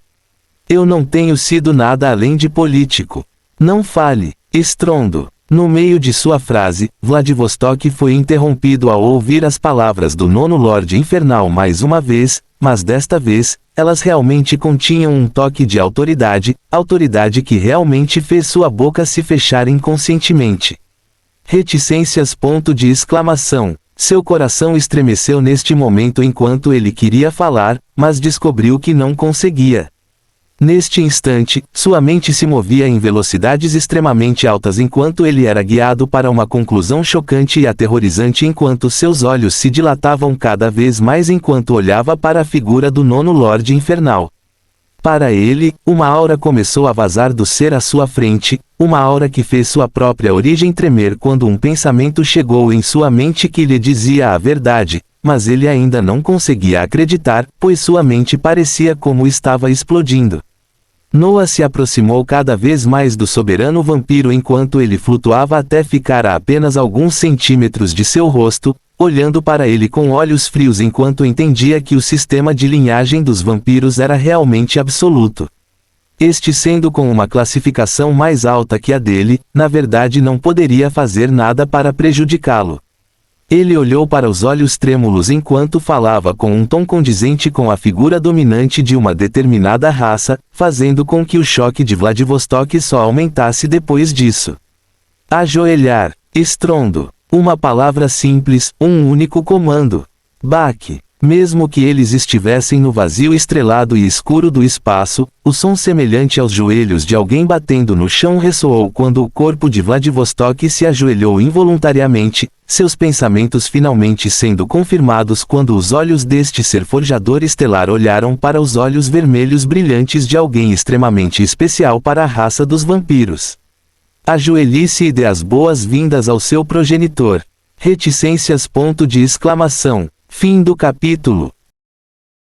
Eu não tenho sido nada além de político. Não fale. Estrondo. No meio de sua frase, Vladivostok foi interrompido ao ouvir as palavras do nono Lorde Infernal mais uma vez, mas desta vez, elas realmente continham um toque de autoridade, autoridade que realmente fez sua boca se fechar inconscientemente. Reticências. Seu coração estremeceu neste momento enquanto ele queria falar, mas descobriu que não conseguia. Neste instante, sua mente se movia em velocidades extremamente altas enquanto ele era guiado para uma conclusão chocante e aterrorizante enquanto seus olhos se dilatavam cada vez mais enquanto olhava para a figura do nono Lorde Infernal. Para ele, uma aura começou a vazar do ser à sua frente, uma aura que fez sua própria origem tremer quando um pensamento chegou em sua mente que lhe dizia a verdade, mas ele ainda não conseguia acreditar, pois sua mente parecia como estava explodindo. Noah se aproximou cada vez mais do soberano vampiro enquanto ele flutuava até ficar a apenas alguns centímetros de seu rosto, olhando para ele com olhos frios enquanto entendia que o sistema de linhagem dos vampiros era realmente absoluto. Este, sendo com uma classificação mais alta que a dele, na verdade não poderia fazer nada para prejudicá-lo. Ele olhou para os olhos trêmulos enquanto falava com um tom condizente com a figura dominante de uma determinada raça, fazendo com que o choque de Vladivostok só aumentasse depois disso. Ajoelhar. Estrondo. Uma palavra simples, um único comando. Baque. Mesmo que eles estivessem no vazio estrelado e escuro do espaço, o som semelhante aos joelhos de alguém batendo no chão ressoou quando o corpo de Vladivostok se ajoelhou involuntariamente, seus pensamentos finalmente sendo confirmados quando os olhos deste ser forjador estelar olharam para os olhos vermelhos brilhantes de alguém extremamente especial para a raça dos vampiros. Ajoelhe-se e dê as boas-vindas ao seu progenitor. Reticências. Fim do capítulo.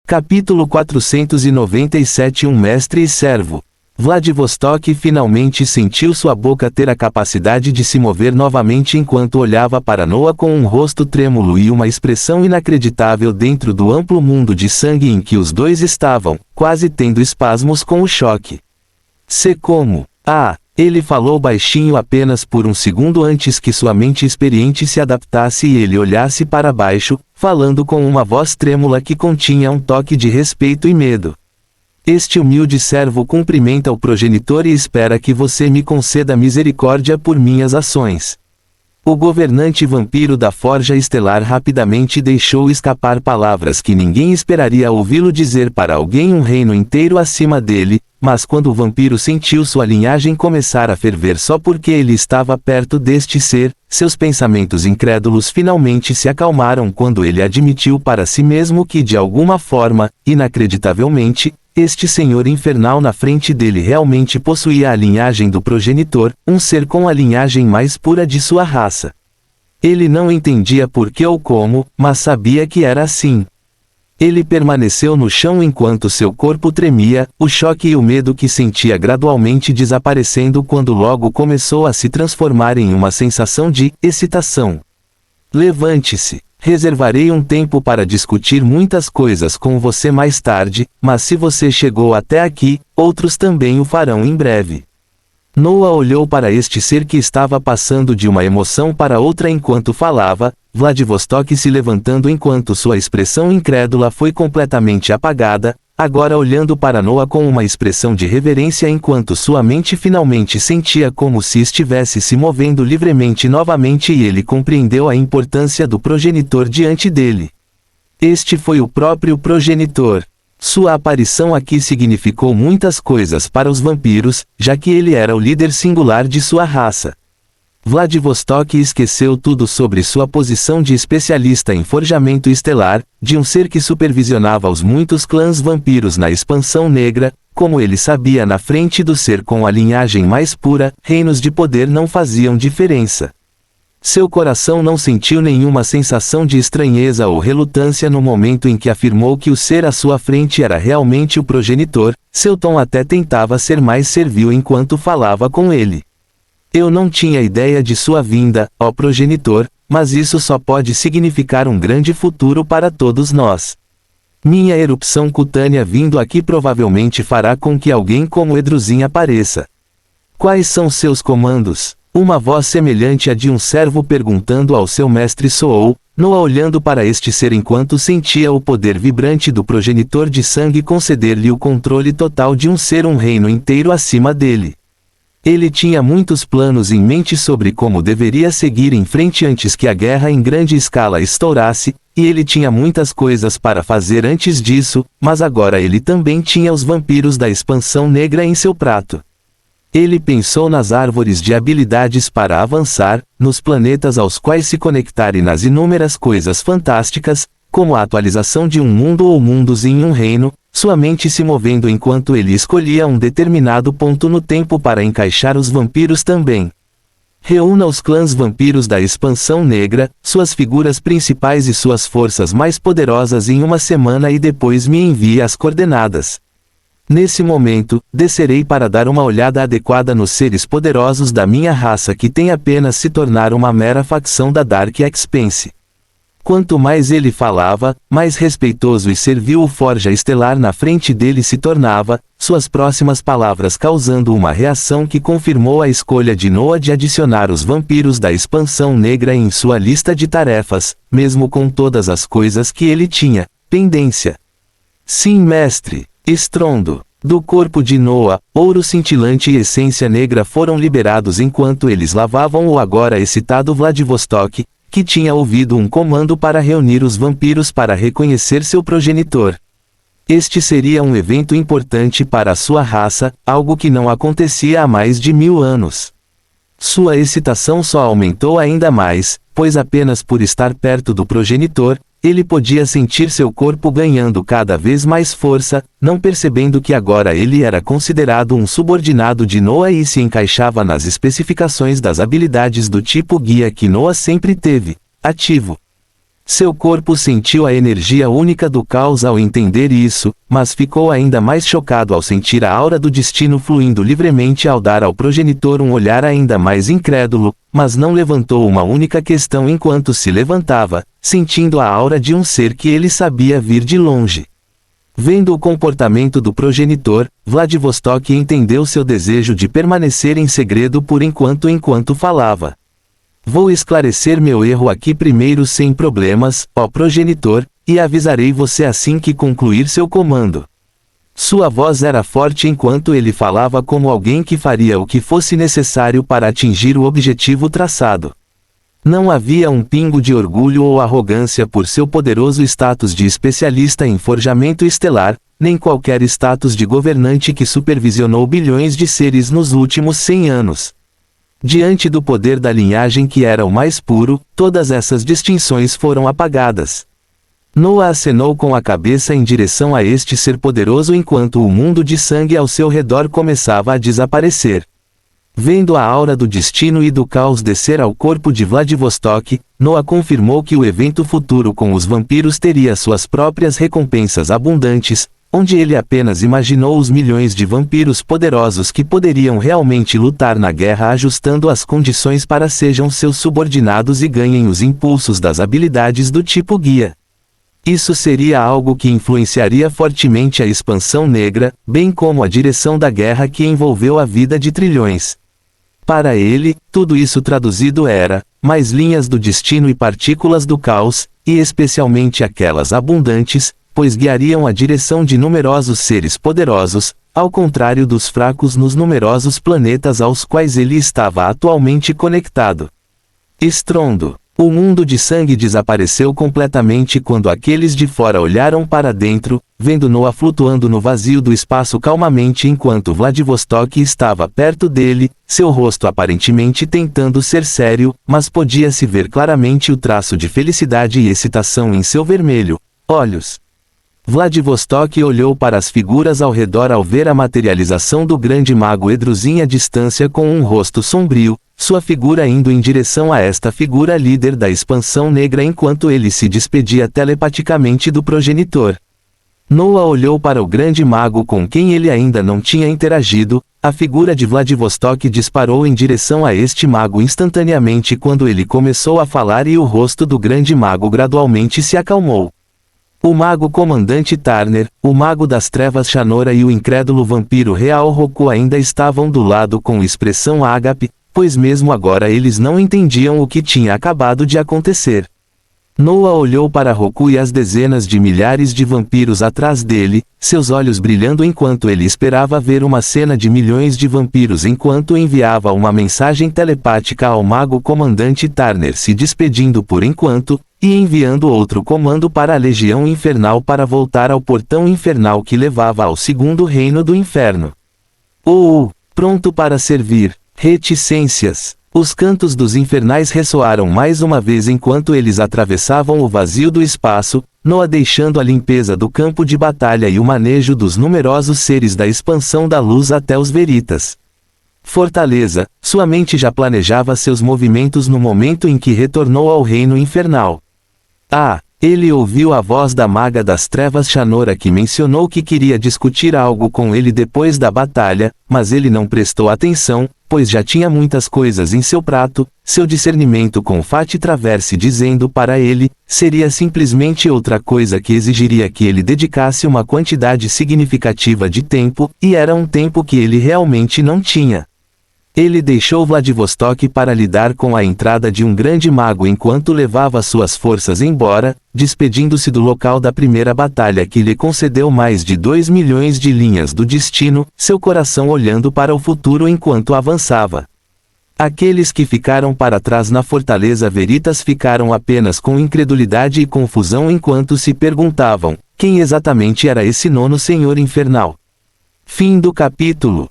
Capítulo 497. Um mestre e servo. Vladivostok finalmente sentiu sua boca ter a capacidade de se mover novamente enquanto olhava para Noah com um rosto trêmulo e uma expressão inacreditável dentro do amplo mundo de sangue em que os dois estavam, quase tendo espasmos com o choque. Como? Ele falou baixinho apenas por um segundo antes que sua mente experiente se adaptasse e ele olhasse para baixo, falando com uma voz trêmula que continha um toque de respeito e medo. Este humilde servo cumprimenta o progenitor e espera que você me conceda misericórdia por minhas ações. O governante vampiro da Forja Estelar rapidamente deixou escapar palavras que ninguém esperaria ouvi-lo dizer para alguém um reino inteiro acima dele, mas quando o vampiro sentiu sua linhagem começar a ferver só porque ele estava perto deste ser, seus pensamentos incrédulos finalmente se acalmaram quando ele admitiu para si mesmo que de alguma forma, inacreditavelmente, este senhor infernal na frente dele realmente possuía a linhagem do progenitor, um ser com a linhagem mais pura de sua raça. Ele não entendia por que ou como, mas sabia que era assim. Ele permaneceu no chão enquanto seu corpo tremia, o choque e o medo que sentia gradualmente desaparecendo quando logo começou a se transformar em uma sensação de excitação. Levante-se. Reservarei um tempo para discutir muitas coisas com você mais tarde, mas se você chegou até aqui, outros também o farão em breve. Noah olhou para este ser que estava passando de uma emoção para outra enquanto falava, Vladivostok se levantando enquanto sua expressão incrédula foi completamente apagada, agora olhando para Noah com uma expressão de reverência enquanto sua mente finalmente sentia como se estivesse se movendo livremente novamente e ele compreendeu a importância do progenitor diante dele. Este foi o próprio progenitor. Sua aparição aqui significou muitas coisas para os vampiros, já que ele era o líder singular de sua raça. Vladivostok esqueceu tudo sobre sua posição de especialista em forjamento estelar, de um ser que supervisionava os muitos clãs vampiros na expansão negra, como ele sabia na frente do ser com a linhagem mais pura, reinos de poder não faziam diferença. Seu coração não sentiu nenhuma sensação de estranheza ou relutância no momento em que afirmou que o ser à sua frente era realmente o progenitor, seu tom até tentava ser mais servil enquanto falava com ele. Eu não tinha ideia de sua vinda, ó progenitor, mas isso só pode significar um grande futuro para todos nós. Minha erupção cutânea vindo aqui provavelmente fará com que alguém como Edruzin apareça. Quais são seus comandos? Uma voz semelhante à de um servo perguntando ao seu mestre soou, Noa olhando para este ser enquanto sentia o poder vibrante do progenitor de sangue conceder-lhe o controle total de um ser, um reino inteiro acima dele. Ele tinha muitos planos em mente sobre como deveria seguir em frente antes que a guerra em grande escala estourasse, e ele tinha muitas coisas para fazer antes disso, mas agora ele também tinha os vampiros da expansão negra em seu prato. Ele pensou nas árvores de habilidades para avançar, nos planetas aos quais se conectar e nas inúmeras coisas fantásticas, como a atualização de um mundo ou mundos em um reino, sua mente se movendo enquanto ele escolhia um determinado ponto no tempo para encaixar os vampiros também. Reúna os clãs vampiros da expansão negra, suas figuras principais e suas forças mais poderosas em uma semana e depois me envie as coordenadas. Nesse momento, descerei para dar uma olhada adequada nos seres poderosos da minha raça que tem apenas se tornar uma mera facção da Dark Expanse. Quanto mais ele falava, mais respeitoso e servil o Forja Estelar na frente dele se tornava, suas próximas palavras causando uma reação que confirmou a escolha de Noa de adicionar os vampiros da expansão negra em sua lista de tarefas, mesmo com todas as coisas que ele tinha, pendência. Sim, mestre. Estrondo. Do corpo de Noa, ouro cintilante e essência negra foram liberados enquanto eles lavavam o agora excitado Vladivostok, que tinha ouvido um comando para reunir os vampiros para reconhecer seu progenitor. Este seria um evento importante para a sua raça, algo que não acontecia há mais de 1000 anos. Sua excitação só aumentou ainda mais, pois apenas por estar perto do progenitor, ele podia sentir seu corpo ganhando cada vez mais força, não percebendo que agora ele era considerado um subordinado de Noa e se encaixava nas especificações das habilidades do tipo guia que Noa sempre teve, ativo. Seu corpo sentiu a energia única do caos ao entender isso, mas ficou ainda mais chocado ao sentir a aura do destino fluindo livremente ao dar ao progenitor um olhar ainda mais incrédulo, mas não levantou uma única questão enquanto se levantava, sentindo a aura de um ser que ele sabia vir de longe. Vendo o comportamento do progenitor, Vladivostok entendeu seu desejo de permanecer em segredo por enquanto falava. Vou esclarecer meu erro aqui primeiro sem problemas, ó progenitor, e avisarei você assim que concluir seu comando. Sua voz era forte enquanto ele falava como alguém que faria o que fosse necessário para atingir o objetivo traçado. Não havia um pingo de orgulho ou arrogância por seu poderoso status de especialista em forjamento estelar, nem qualquer status de governante que supervisionou bilhões de seres nos últimos 100 anos. Diante do poder da linhagem que era o mais puro, todas essas distinções foram apagadas. Noa acenou com a cabeça em direção a este ser poderoso enquanto o mundo de sangue ao seu redor começava a desaparecer. Vendo a aura do destino e do caos descer ao corpo de Vladivostok, Noa confirmou que o evento futuro com os vampiros teria suas próprias recompensas abundantes, onde ele apenas imaginou os milhões de vampiros poderosos que poderiam realmente lutar na guerra ajustando as condições para sejam seus subordinados e ganhem os impulsos das habilidades do tipo guia. Isso seria algo que influenciaria fortemente a expansão negra, bem como a direção da guerra que envolveu a vida de trilhões. Para ele, tudo isso traduzido era, mais linhas do destino e partículas do caos, e especialmente aquelas abundantes, pois guiariam a direção de numerosos seres poderosos, ao contrário dos fracos nos numerosos planetas aos quais ele estava atualmente conectado. Estrondo. O mundo de sangue desapareceu completamente quando aqueles de fora olharam para dentro, vendo Noa flutuando no vazio do espaço calmamente enquanto Vladivostok estava perto dele, seu rosto aparentemente tentando ser sério, mas podia-se ver claramente o traço de felicidade e excitação em seu vermelho olhos. Vladivostok olhou para as figuras ao redor ao ver a materialização do grande mago Edruzin à distância com um rosto sombrio, sua figura indo em direção a esta figura líder da expansão negra enquanto ele se despedia telepaticamente do progenitor. Noa olhou para o grande mago com quem ele ainda não tinha interagido, A figura de Vladivostok disparou em direção a este mago instantaneamente quando ele começou a falar e o rosto do grande mago gradualmente se acalmou. O mago comandante Turner, o mago das trevas Shanora e o incrédulo vampiro real Roku ainda estavam do lado com expressão ágape, pois mesmo agora eles não entendiam o que tinha acabado de acontecer. Noah olhou para Roku e as dezenas de milhares de vampiros atrás dele, seus olhos brilhando enquanto ele esperava ver uma cena de milhões de vampiros enquanto enviava uma mensagem telepática ao mago comandante Turner se despedindo por enquanto, e enviando outro comando para a Legião Infernal para voltar ao portão infernal que levava ao segundo reino do inferno. Pronto para servir. Reticências. Os cantos dos infernais ressoaram mais uma vez enquanto eles atravessavam o vazio do espaço, Noah deixando a limpeza do campo de batalha e o manejo dos numerosos seres da expansão da luz até os Veritas. Fortaleza, sua mente já planejava seus movimentos no momento em que retornou ao reino infernal. Ele ouviu a voz da maga das trevas Shanora que mencionou que queria discutir algo com ele depois da batalha, mas ele não prestou atenção, pois já tinha muitas coisas em seu prato. Seu discernimento com Fati Traverse dizendo para ele, seria simplesmente outra coisa que exigiria que ele dedicasse uma quantidade significativa de tempo, e era um tempo que ele realmente não tinha. Ele deixou Vladivostok para lidar com a entrada de um grande mago enquanto levava suas forças embora, despedindo-se do local da primeira batalha que lhe concedeu mais de 2 milhões de linhas do destino, seu coração olhando para o futuro enquanto avançava. Aqueles que ficaram para trás na Fortaleza Veritas ficaram apenas com incredulidade e confusão enquanto se perguntavam, quem exatamente era esse nono Senhor Infernal? Fim do capítulo.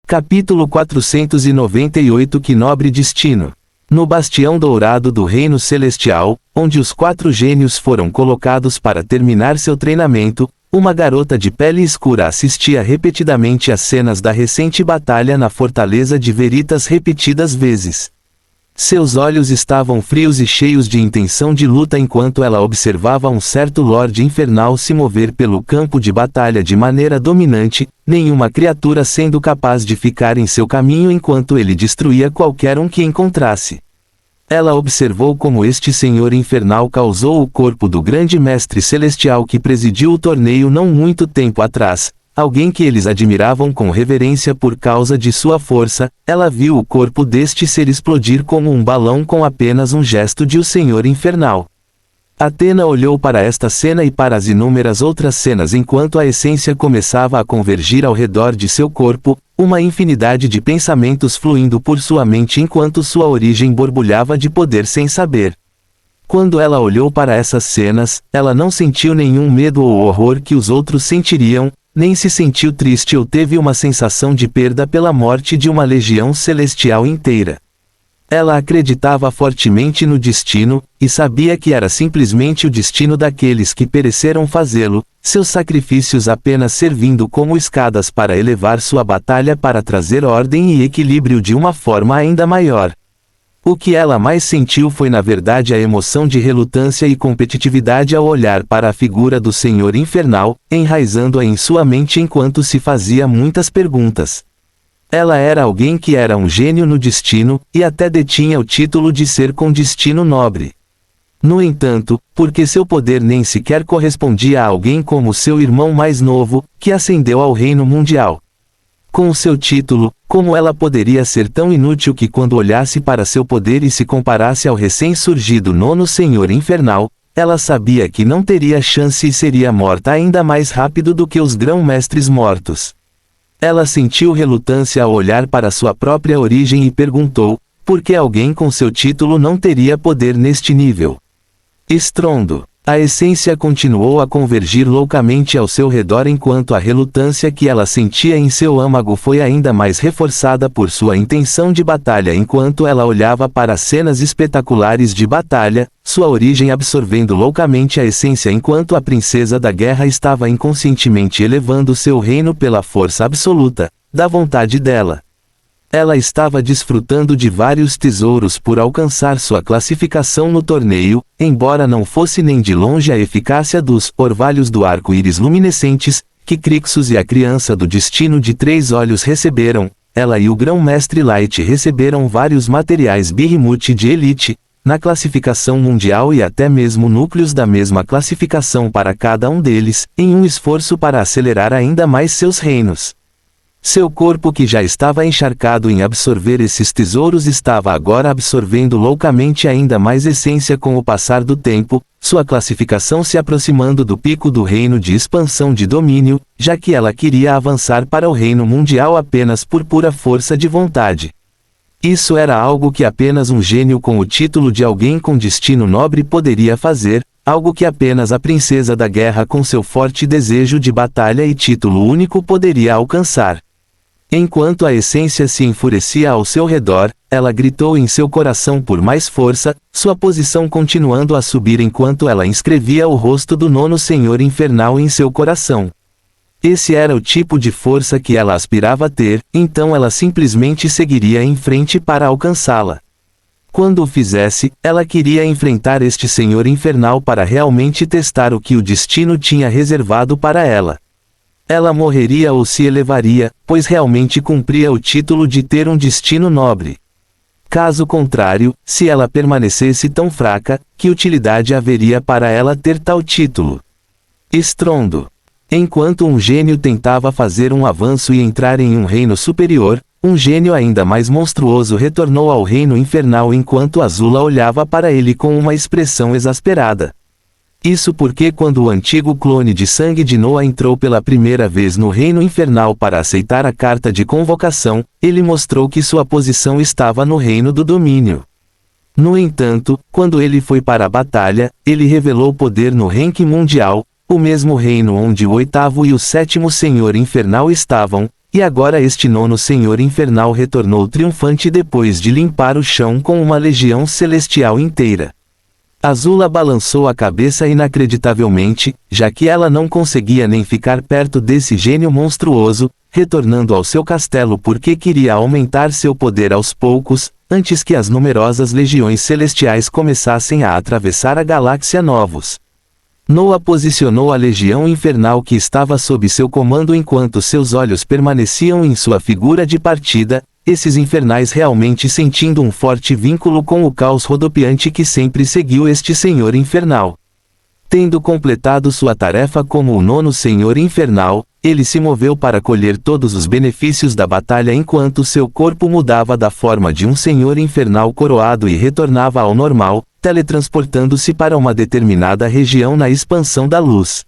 Capítulo 498 Que nobre destino! No bastião dourado do Reino Celestial, onde os 4 gênios foram colocados para terminar seu treinamento, uma garota de pele escura assistia repetidamente às cenas da recente batalha na Fortaleza de Veritas repetidas vezes. Seus olhos estavam frios e cheios de intenção de luta enquanto ela observava um certo Lorde Infernal se mover pelo campo de batalha de maneira dominante, nenhuma criatura sendo capaz de ficar em seu caminho enquanto ele destruía qualquer um que encontrasse. Ela observou como este Senhor Infernal causou o corpo do grande Mestre Celestial que presidiu o torneio não muito tempo atrás, alguém que eles admiravam com reverência por causa de sua força. Ela viu o corpo deste ser explodir como um balão com apenas um gesto de o Senhor Infernal. Athena olhou para esta cena e para as inúmeras outras cenas enquanto a essência começava a convergir ao redor de seu corpo, uma infinidade de pensamentos fluindo por sua mente enquanto sua origem borbulhava de poder sem saber. Quando ela olhou para essas cenas, ela não sentiu nenhum medo ou horror que os outros sentiriam, nem se sentiu triste ou teve uma sensação de perda pela morte de uma legião celestial inteira. Ela acreditava fortemente no destino, e sabia que era simplesmente o destino daqueles que pereceram fazê-lo, seus sacrifícios apenas servindo como escadas para elevar sua batalha para trazer ordem e equilíbrio de uma forma ainda maior. O que ela mais sentiu foi na verdade a emoção de relutância e competitividade ao olhar para a figura do Senhor Infernal, enraizando-a em sua mente enquanto se fazia muitas perguntas. Ela era alguém que era um gênio no destino, e até detinha o título de ser com destino nobre. No entanto, porque seu poder nem sequer correspondia a alguém como seu irmão mais novo, que ascendeu ao reino mundial. Com o seu título, como ela poderia ser tão inútil que quando olhasse para seu poder e se comparasse ao recém-surgido nono Senhor Infernal, ela sabia que não teria chance e seria morta ainda mais rápido do que os grão-mestres mortos. Ela sentiu relutância ao olhar para sua própria origem e perguntou, por que alguém com seu título não teria poder neste nível? Estrondo. A essência continuou a convergir loucamente ao seu redor enquanto a relutância que ela sentia em seu âmago foi ainda mais reforçada por sua intenção de batalha enquanto ela olhava para as cenas espetaculares de batalha, sua origem absorvendo loucamente a essência enquanto a princesa da guerra estava inconscientemente elevando seu reino pela força absoluta, da vontade dela. Ela estava desfrutando de vários tesouros por alcançar sua classificação no torneio, embora não fosse nem de longe a eficácia dos orvalhos do arco-íris luminescentes, que Crixus e a criança do destino de 3 olhos receberam, ela e o grão-mestre Light receberam vários materiais Behemoth de elite, na classificação mundial e até mesmo núcleos da mesma classificação para cada um deles, em um esforço para acelerar ainda mais seus reinos. Seu corpo, que já estava encharcado em absorver esses tesouros, estava agora absorvendo loucamente ainda mais essência com o passar do tempo, sua classificação se aproximando do pico do reino de expansão de domínio, já que ela queria avançar para o reino mundial apenas por pura força de vontade. Isso era algo que apenas um gênio com o título de alguém com destino nobre poderia fazer, algo que apenas a princesa da guerra com seu forte desejo de batalha e título único poderia alcançar. Enquanto a essência se enfurecia ao seu redor, ela gritou em seu coração por mais força, sua posição continuando a subir enquanto ela inscrevia o rosto do 9º Senhor Infernal em seu coração. Esse era o tipo de força que ela aspirava a ter, então ela simplesmente seguiria em frente para alcançá-la. Quando o fizesse, ela queria enfrentar este Senhor Infernal para realmente testar o que o destino tinha reservado para ela. Ela morreria ou se elevaria, pois realmente cumpria o título de ter um destino nobre. Caso contrário, se ela permanecesse tão fraca, que utilidade haveria para ela ter tal título? Estrondo. Enquanto um gênio tentava fazer um avanço e entrar em um reino superior, um gênio ainda mais monstruoso retornou ao reino infernal enquanto Azula olhava para ele com uma expressão exasperada. Isso porque quando o antigo clone de sangue de Noah entrou pela primeira vez no reino infernal para aceitar a carta de convocação, ele mostrou que sua posição estava no reino do domínio. No entanto, quando ele foi para a batalha, ele revelou poder no ranking mundial, o mesmo reino onde o 8º e o 7º Senhor Infernal estavam, e agora este 9º Senhor Infernal retornou triunfante depois de limpar o chão com uma legião celestial inteira. Azula balançou a cabeça inacreditavelmente, já que ela não conseguia nem ficar perto desse gênio monstruoso, retornando ao seu castelo porque queria aumentar seu poder aos poucos, antes que as numerosas legiões celestiais começassem a atravessar a galáxia novos. Noah posicionou a legião infernal que estava sob seu comando enquanto seus olhos permaneciam em sua figura de partida, esses infernais realmente sentindo um forte vínculo com o caos rodopiante que sempre seguiu este Senhor Infernal. Tendo completado sua tarefa como o 9º Senhor Infernal, ele se moveu para colher todos os benefícios da batalha enquanto seu corpo mudava da forma de um Senhor Infernal coroado e retornava ao normal, teletransportando-se para uma determinada região na expansão da luz.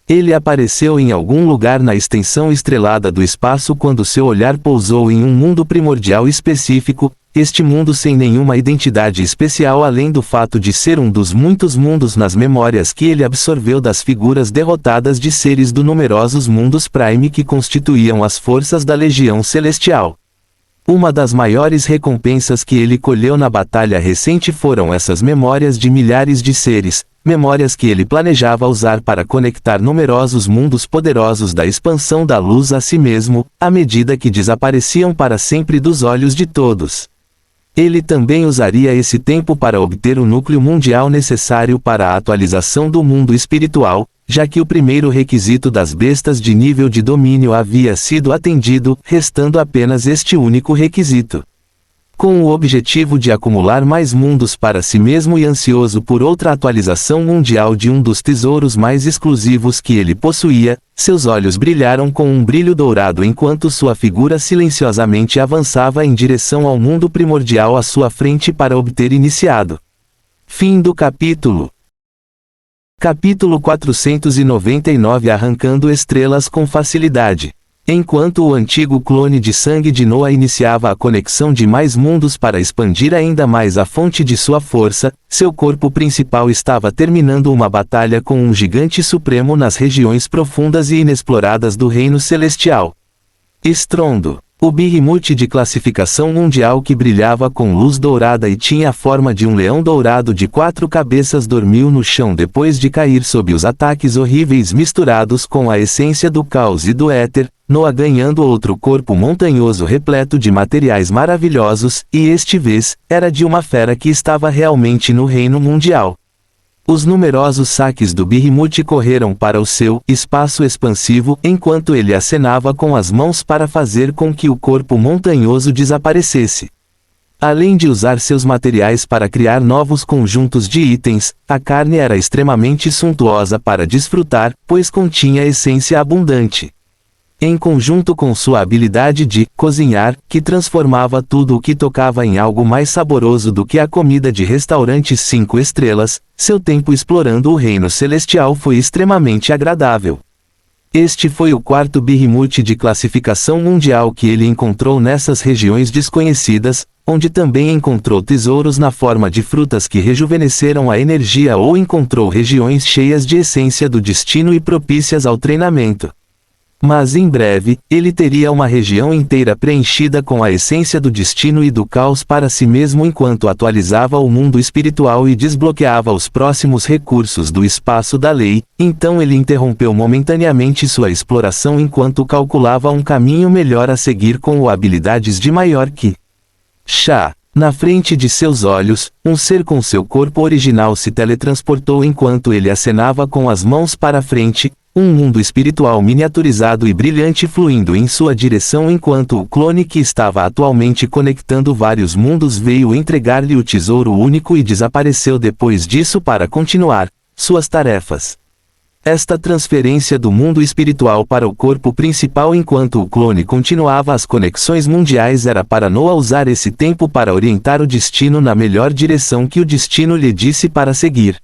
Ele apareceu em algum lugar na extensão estrelada do espaço quando seu olhar pousou em um mundo primordial específico, este mundo sem nenhuma identidade especial além do fato de ser um dos muitos mundos nas memórias que ele absorveu das figuras derrotadas de seres do numerosos mundos Prime que constituíam as forças da Legião Celestial. Uma das maiores recompensas que ele colheu na batalha recente foram essas memórias de milhares de seres, memórias que ele planejava usar para conectar numerosos mundos poderosos da expansão da luz a si mesmo, à medida que desapareciam para sempre dos olhos de todos. Ele também usaria esse tempo para obter o núcleo mundial necessário para a atualização do mundo espiritual, já que o primeiro requisito das bestas de nível de domínio havia sido atendido, restando apenas este único requisito. Com o objetivo de acumular mais mundos para si mesmo e ansioso por outra atualização mundial de um dos tesouros mais exclusivos que ele possuía, seus olhos brilharam com um brilho dourado enquanto sua figura silenciosamente avançava em direção ao mundo primordial à sua frente para obter iniciado. Fim do capítulo. Capítulo 499 Arrancando estrelas com facilidade. Enquanto o antigo clone de sangue de Noah iniciava a conexão de mais mundos para expandir ainda mais a fonte de sua força, seu corpo principal estava terminando uma batalha com um gigante supremo nas regiões profundas e inexploradas do Reino Celestial. Estrondo. O Behemoth de classificação mundial que brilhava com luz dourada e tinha a forma de um leão dourado de 4 cabeças dormiu no chão depois de cair sob os ataques horríveis misturados com a essência do caos e do éter, Noah ganhando outro corpo montanhoso repleto de materiais maravilhosos, e este vez, era de uma fera que estava realmente no reino mundial. Os numerosos saques do Behemoth correram para o seu espaço expansivo enquanto ele acenava com as mãos para fazer com que o corpo montanhoso desaparecesse. Além de usar seus materiais para criar novos conjuntos de itens, a carne era extremamente suntuosa para desfrutar, pois continha essência abundante. Em conjunto com sua habilidade de cozinhar, que transformava tudo o que tocava em algo mais saboroso do que a comida de restaurantes 5 estrelas, seu tempo explorando o reino celestial foi extremamente agradável. Este foi o quarto Behemoth de classificação mundial que ele encontrou nessas regiões desconhecidas, onde também encontrou tesouros na forma de frutas que rejuvenesceram a energia ou encontrou regiões cheias de essência do destino e propícias ao treinamento. Mas em breve, ele teria uma região inteira preenchida com a essência do destino e do caos para si mesmo enquanto atualizava o mundo espiritual e desbloqueava os próximos recursos do espaço da lei, então ele interrompeu momentaneamente sua exploração enquanto calculava um caminho melhor a seguir com habilidades de maior que Chá. Na frente de seus olhos, um ser com seu corpo original se teletransportou enquanto ele acenava com as mãos para frente, um mundo espiritual miniaturizado e brilhante fluindo em sua direção enquanto o clone que estava atualmente conectando vários mundos veio entregar-lhe o tesouro único e desapareceu depois disso para continuar suas tarefas. Esta transferência do mundo espiritual para o corpo principal enquanto o clone continuava as conexões mundiais era para Noah usar esse tempo para orientar o destino na melhor direção que o destino lhe disse para seguir.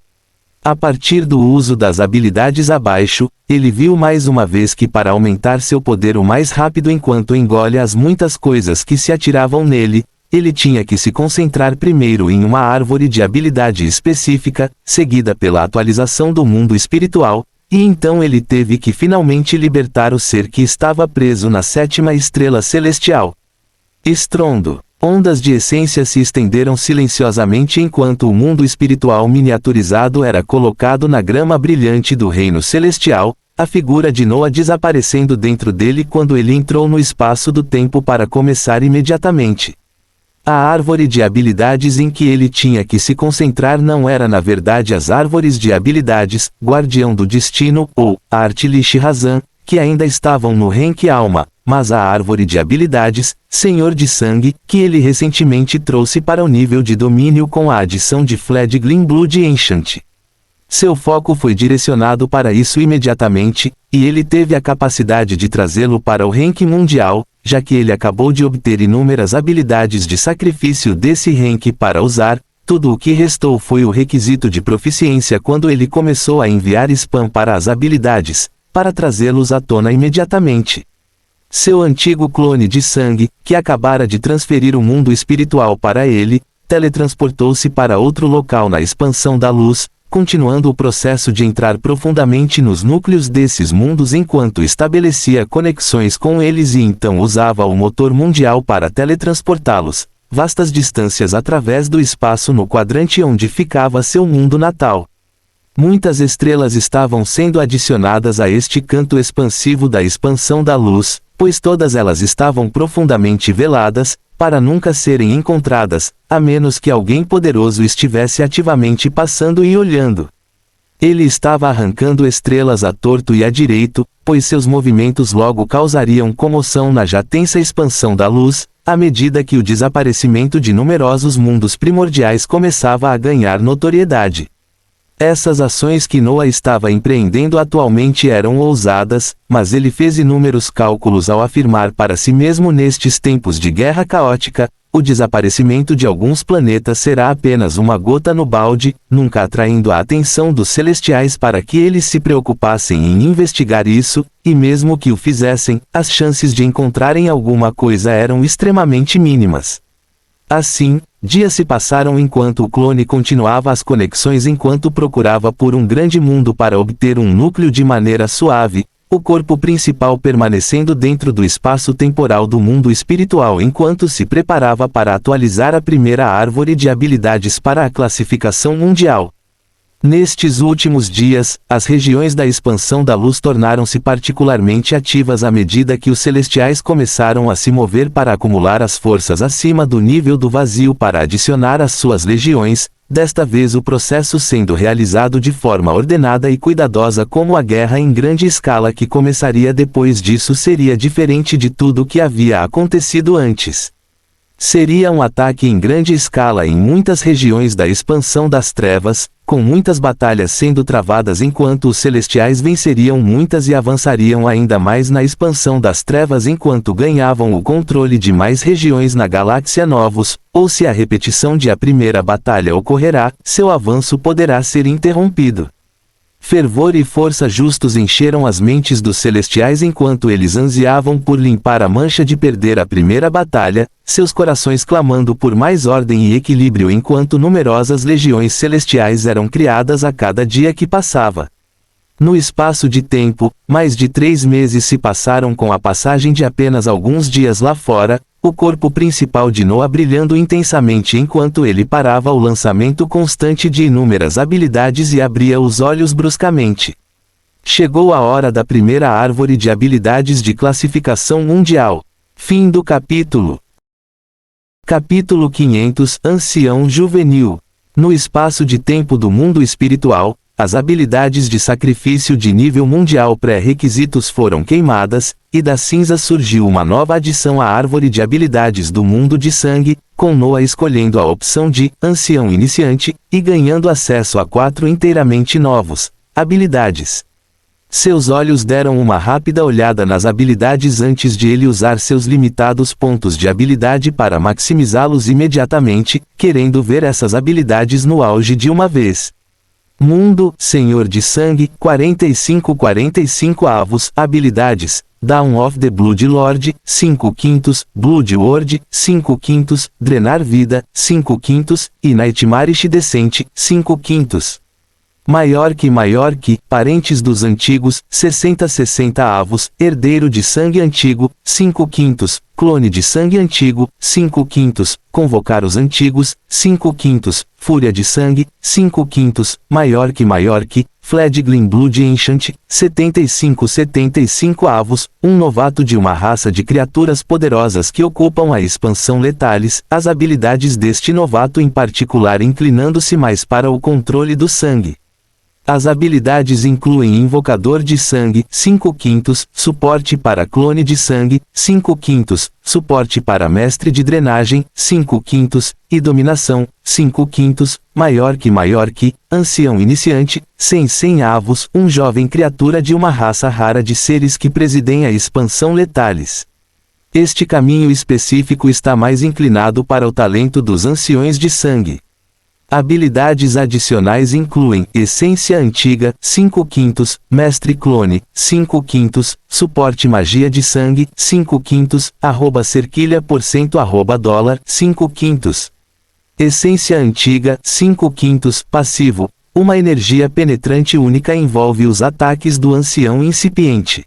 A partir do uso das habilidades abaixo, ele viu mais uma vez que para aumentar seu poder o mais rápido enquanto engole as muitas coisas que se atiravam nele, ele tinha que se concentrar primeiro em uma árvore de habilidade específica, seguida pela atualização do mundo espiritual, e então ele teve que finalmente libertar o ser que estava preso na 7ª estrela celestial. Estrondo. Ondas de essência se estenderam silenciosamente enquanto o mundo espiritual miniaturizado era colocado na grama brilhante do reino celestial, a figura de Noah desaparecendo dentro dele quando ele entrou no espaço do tempo para começar imediatamente. A árvore de habilidades em que ele tinha que se concentrar não era na verdade as árvores de habilidades, Guardião do Destino, ou Artilish Razan, que ainda estavam no rank Alma, mas a árvore de habilidades, Senhor de Sangue, que ele recentemente trouxe para o nível de domínio com a adição de Fledgling Blood Enchant. Seu foco foi direcionado para isso imediatamente, e ele teve a capacidade de trazê-lo para o rank mundial, já que ele acabou de obter inúmeras habilidades de sacrifício desse rank para usar. Tudo o que restou foi o requisito de proficiência quando ele começou a enviar spam para as habilidades, para trazê-los à tona imediatamente. Seu antigo clone de sangue, que acabara de transferir o mundo espiritual para ele, teletransportou-se para outro local na expansão da luz, continuando o processo de entrar profundamente nos núcleos desses mundos enquanto estabelecia conexões com eles e então usava o motor mundial para teletransportá-los, vastas distâncias através do espaço no quadrante onde ficava seu mundo natal. Muitas estrelas estavam sendo adicionadas a este canto expansivo da expansão da luz, pois todas elas estavam profundamente veladas, para nunca serem encontradas, a menos que alguém poderoso estivesse ativamente passando e olhando. Ele estava arrancando estrelas à torto e à direito, pois seus movimentos logo causariam comoção na já tensa expansão da luz, à medida que o desaparecimento de numerosos mundos primordiais começava a ganhar notoriedade. Essas ações que Noah estava empreendendo atualmente eram ousadas, mas ele fez inúmeros cálculos ao afirmar para si mesmo nestes tempos de guerra caótica, o desaparecimento de alguns planetas será apenas uma gota no balde, nunca atraindo a atenção dos celestiais para que eles se preocupassem em investigar isso, e mesmo que o fizessem, as chances de encontrarem alguma coisa eram extremamente mínimas. Assim, dias se passaram enquanto o clone continuava as conexões enquanto procurava por um grande mundo para obter um núcleo de maneira suave, o corpo principal permanecendo dentro do espaço temporal do mundo espiritual enquanto se preparava para atualizar a primeira árvore de habilidades para a classificação mundial. Nestes últimos dias, as regiões da expansão da luz tornaram-se particularmente ativas à medida que os celestiais começaram a se mover para acumular as forças acima do nível do vazio para adicionar às suas legiões, desta vez o processo sendo realizado de forma ordenada e cuidadosa, como a guerra em grande escala que começaria depois disso seria diferente de tudo o que havia acontecido antes. Seria um ataque em grande escala em muitas regiões da expansão das trevas, com muitas batalhas sendo travadas enquanto os celestiais venceriam muitas e avançariam ainda mais na expansão das trevas enquanto ganhavam o controle de mais regiões na galáxia novos, ou se a repetição de a primeira batalha ocorrerá, seu avanço poderá ser interrompido. Fervor e força justos encheram as mentes dos celestiais enquanto eles ansiavam por limpar a mancha de perder a primeira batalha, seus corações clamando por mais ordem e equilíbrio enquanto numerosas legiões celestiais eram criadas a cada dia que passava. No espaço de tempo, mais de 3 meses se passaram com a passagem de apenas alguns dias lá fora, o corpo principal de Noah brilhando intensamente enquanto ele parava o lançamento constante de inúmeras habilidades e abria os olhos bruscamente. Chegou a hora da primeira árvore de habilidades de classificação mundial. Fim do capítulo. Capítulo 500 Ancião Juvenil. No espaço de tempo do mundo espiritual, as habilidades de sacrifício de nível mundial pré-requisitos foram queimadas, e das cinzas surgiu uma nova adição à árvore de habilidades do mundo de sangue, com Noah escolhendo a opção de Ancião Iniciante, e ganhando acesso a 4 inteiramente novos habilidades. Seus olhos deram uma rápida olhada nas habilidades antes de ele usar seus limitados pontos de habilidade para maximizá-los imediatamente, querendo ver essas habilidades no auge de uma vez. Mundo, Senhor de Sangue, 45 avos, habilidades, Dawn of the Blood Lord, 5/5, Blood Word, 5/5, Drenar Vida, 5/5, e Nightmarish Descente, 5/5. Maior que, parentes dos antigos, 60 avos, herdeiro de sangue antigo, 5/5, clone de sangue antigo, 5/5, convocar os antigos, 5/5, fúria de sangue, 5/5, maior que, Fledgling Blood Ancient, 75 avos, um novato de uma raça de criaturas poderosas que ocupam a expansão letales, as habilidades deste novato em particular inclinando-se mais para o controle do sangue. As habilidades incluem Invocador de Sangue, 5/5, suporte para Clone de Sangue, 5/5, suporte para Mestre de Drenagem, 5/5, e Dominação, 5/5, maior que, Ancião Iniciante, 100 avos, um jovem criatura de uma raça rara de seres que presidem a expansão letales. Este caminho específico está mais inclinado para o talento dos Anciões de Sangue. Habilidades adicionais incluem Essência Antiga, 5/5, Mestre Clone, 5/5, Suporte Magia de Sangue, 5/5, @cerquilha%, $, 5/5. Essência Antiga, 5/5, Passivo, uma energia penetrante única envolve os ataques do Ancião Incipiente.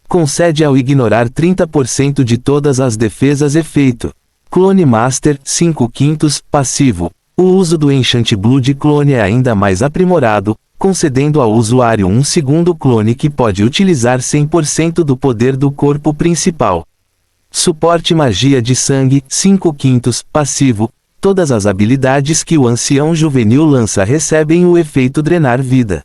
Concede ao ignorar 30% de todas as defesas efeito. Clone Master, 5/5, Passivo. O uso do Enchant Blood Clone é ainda mais aprimorado, concedendo ao usuário um segundo clone que pode utilizar 100% do poder do corpo principal. Suporte Magia de Sangue, 5/5, Passivo. Todas as habilidades que o Ancião Juvenil lança recebem o efeito Drenar Vida.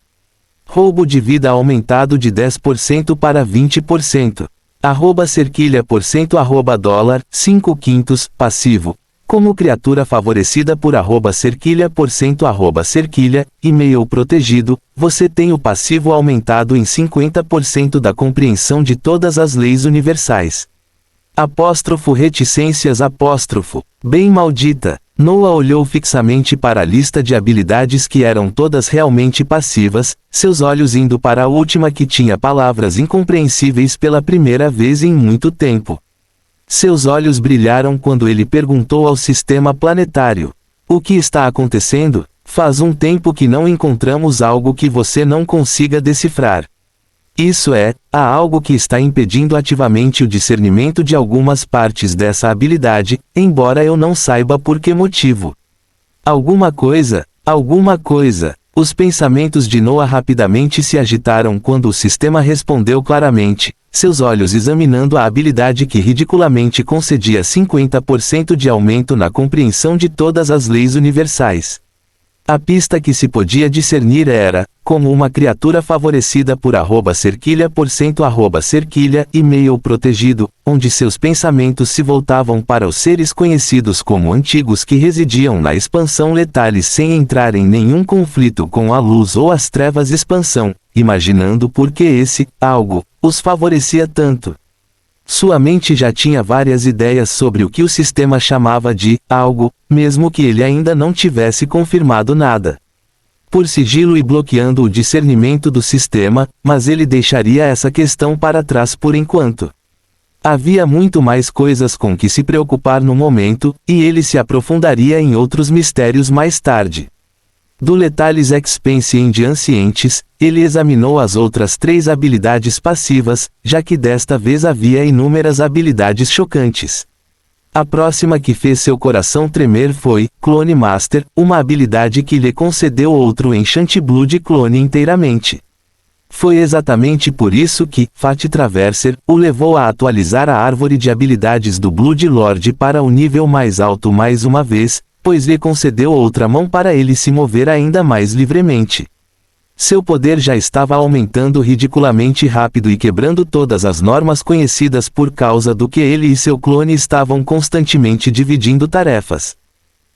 Roubo de vida aumentado de 10% para 20%. @cerquilha%, $, 5/5, Passivo. Como criatura favorecida por @cerquilha%, @cerquilha, e-mail protegido, você tem o passivo aumentado em 50% da compreensão de todas as leis universais. Reticências bem maldita. Noah olhou fixamente para a lista de habilidades que eram todas realmente passivas, seus olhos indo para a última que tinha palavras incompreensíveis pela primeira vez em muito tempo. Seus olhos brilharam quando ele perguntou ao sistema planetário: "O que está acontecendo? Faz um tempo que não encontramos algo que você não consiga decifrar." Isso é, há algo que está impedindo ativamente o discernimento de algumas partes dessa habilidade, embora eu não saiba por que motivo. Alguma coisa, Os pensamentos de Noah rapidamente se agitaram quando o sistema respondeu claramente, seus olhos examinando a habilidade que ridiculamente concedia 50% de aumento na compreensão de todas as leis universais. A pista que se podia discernir era, como uma criatura favorecida por @cerquilha por cento @cerquilha e-mail protegido, onde seus pensamentos se voltavam para os seres conhecidos como antigos que residiam na expansão letalis sem entrar em nenhum conflito com a luz ou as trevas expansão, imaginando por que esse, algo, os favorecia tanto. Sua mente já tinha várias ideias sobre o que o sistema chamava de algo, mesmo que ele ainda não tivesse confirmado nada. Por sigilo e bloqueando o discernimento do sistema, mas ele deixaria essa questão para trás por enquanto. Havia muito mais coisas com que se preocupar no momento, e ele se aprofundaria em outros mistérios mais tarde. Do Letalis Expanse and Ancientes, ele examinou as outras 3 habilidades passivas, já que desta vez havia inúmeras habilidades chocantes. A próxima que fez seu coração tremer foi Clone Master, uma habilidade que lhe concedeu outro Enchant Blood clone inteiramente. Foi exatamente por isso que Fat Traverser o levou a atualizar a árvore de habilidades do Blood Lord para o nível mais alto mais uma vez, pois lhe concedeu outra mão para ele se mover ainda mais livremente. Seu poder já estava aumentando ridiculamente rápido e quebrando todas as normas conhecidas por causa do que ele e seu clone estavam constantemente dividindo tarefas.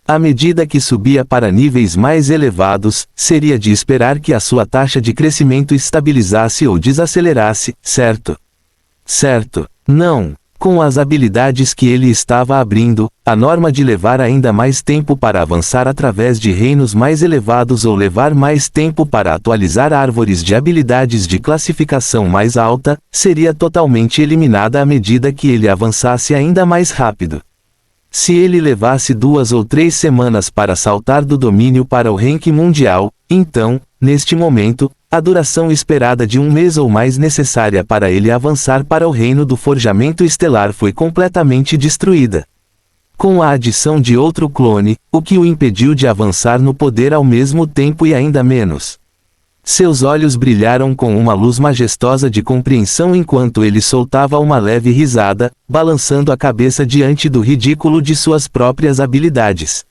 À medida que subia para níveis mais elevados, seria de esperar que a sua taxa de crescimento estabilizasse ou desacelerasse, certo? Certo. Não. Com as habilidades que ele estava abrindo, a norma de levar ainda mais tempo para avançar através de reinos mais elevados ou levar mais tempo para atualizar árvores de habilidades de classificação mais alta, seria totalmente eliminada à medida que ele avançasse ainda mais rápido. Se ele levasse 2 ou 3 semanas para saltar do domínio para o rank mundial, então, neste momento, a duração esperada de 1 mês ou mais necessária para ele avançar para o reino do forjamento estelar foi completamente destruída. Com a adição de outro clone, o que o impediu de avançar no poder ao mesmo tempo e ainda menos. Seus olhos brilharam com uma luz majestosa de compreensão enquanto ele soltava uma leve risada, balançando a cabeça diante do ridículo de suas próprias habilidades.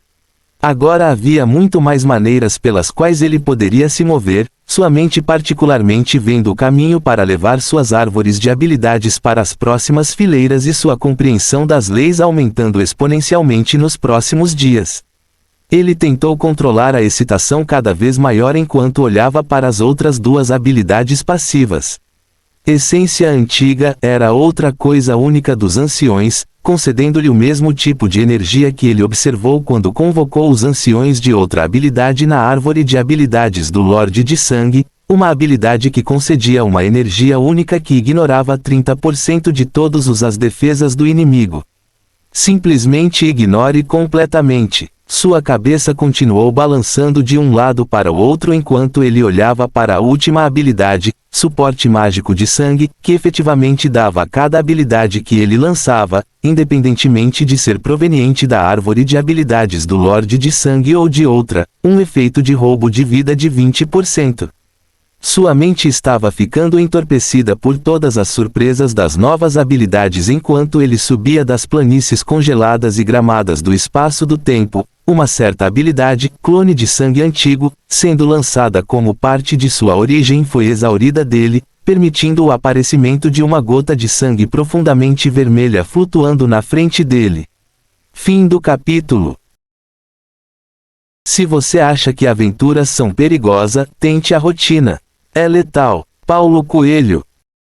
Agora havia muito mais maneiras pelas quais ele poderia se mover, sua mente particularmente vendo o caminho para levar suas árvores de habilidades para as próximas fileiras e sua compreensão das leis aumentando exponencialmente nos próximos dias. Ele tentou controlar a excitação cada vez maior enquanto olhava para as outras 2 habilidades passivas. Essência Antiga era outra coisa única dos anciões, concedendo-lhe o mesmo tipo de energia que ele observou quando convocou os anciões de outra habilidade na árvore de habilidades do Lorde de Sangue, uma habilidade que concedia uma energia única que ignorava 30% de todas as defesas do inimigo. Simplesmente ignore completamente. Sua cabeça continuou balançando de um lado para o outro enquanto ele olhava para a última habilidade, Suporte Mágico de Sangue, que efetivamente dava a cada habilidade que ele lançava, independentemente de ser proveniente da árvore de habilidades do Lorde de Sangue ou de outra, um efeito de roubo de vida de 20%. Sua mente estava ficando entorpecida por todas as surpresas das novas habilidades enquanto ele subia das planícies congeladas e gramadas do espaço do tempo. Uma certa habilidade, Clone de Sangue Antigo, sendo lançada como parte de sua origem foi exaurida dele, permitindo o aparecimento de uma gota de sangue profundamente vermelha flutuando na frente dele. Fim do capítulo. Se você acha que aventuras são perigosas, tente a rotina. É letal. Paulo Coelho.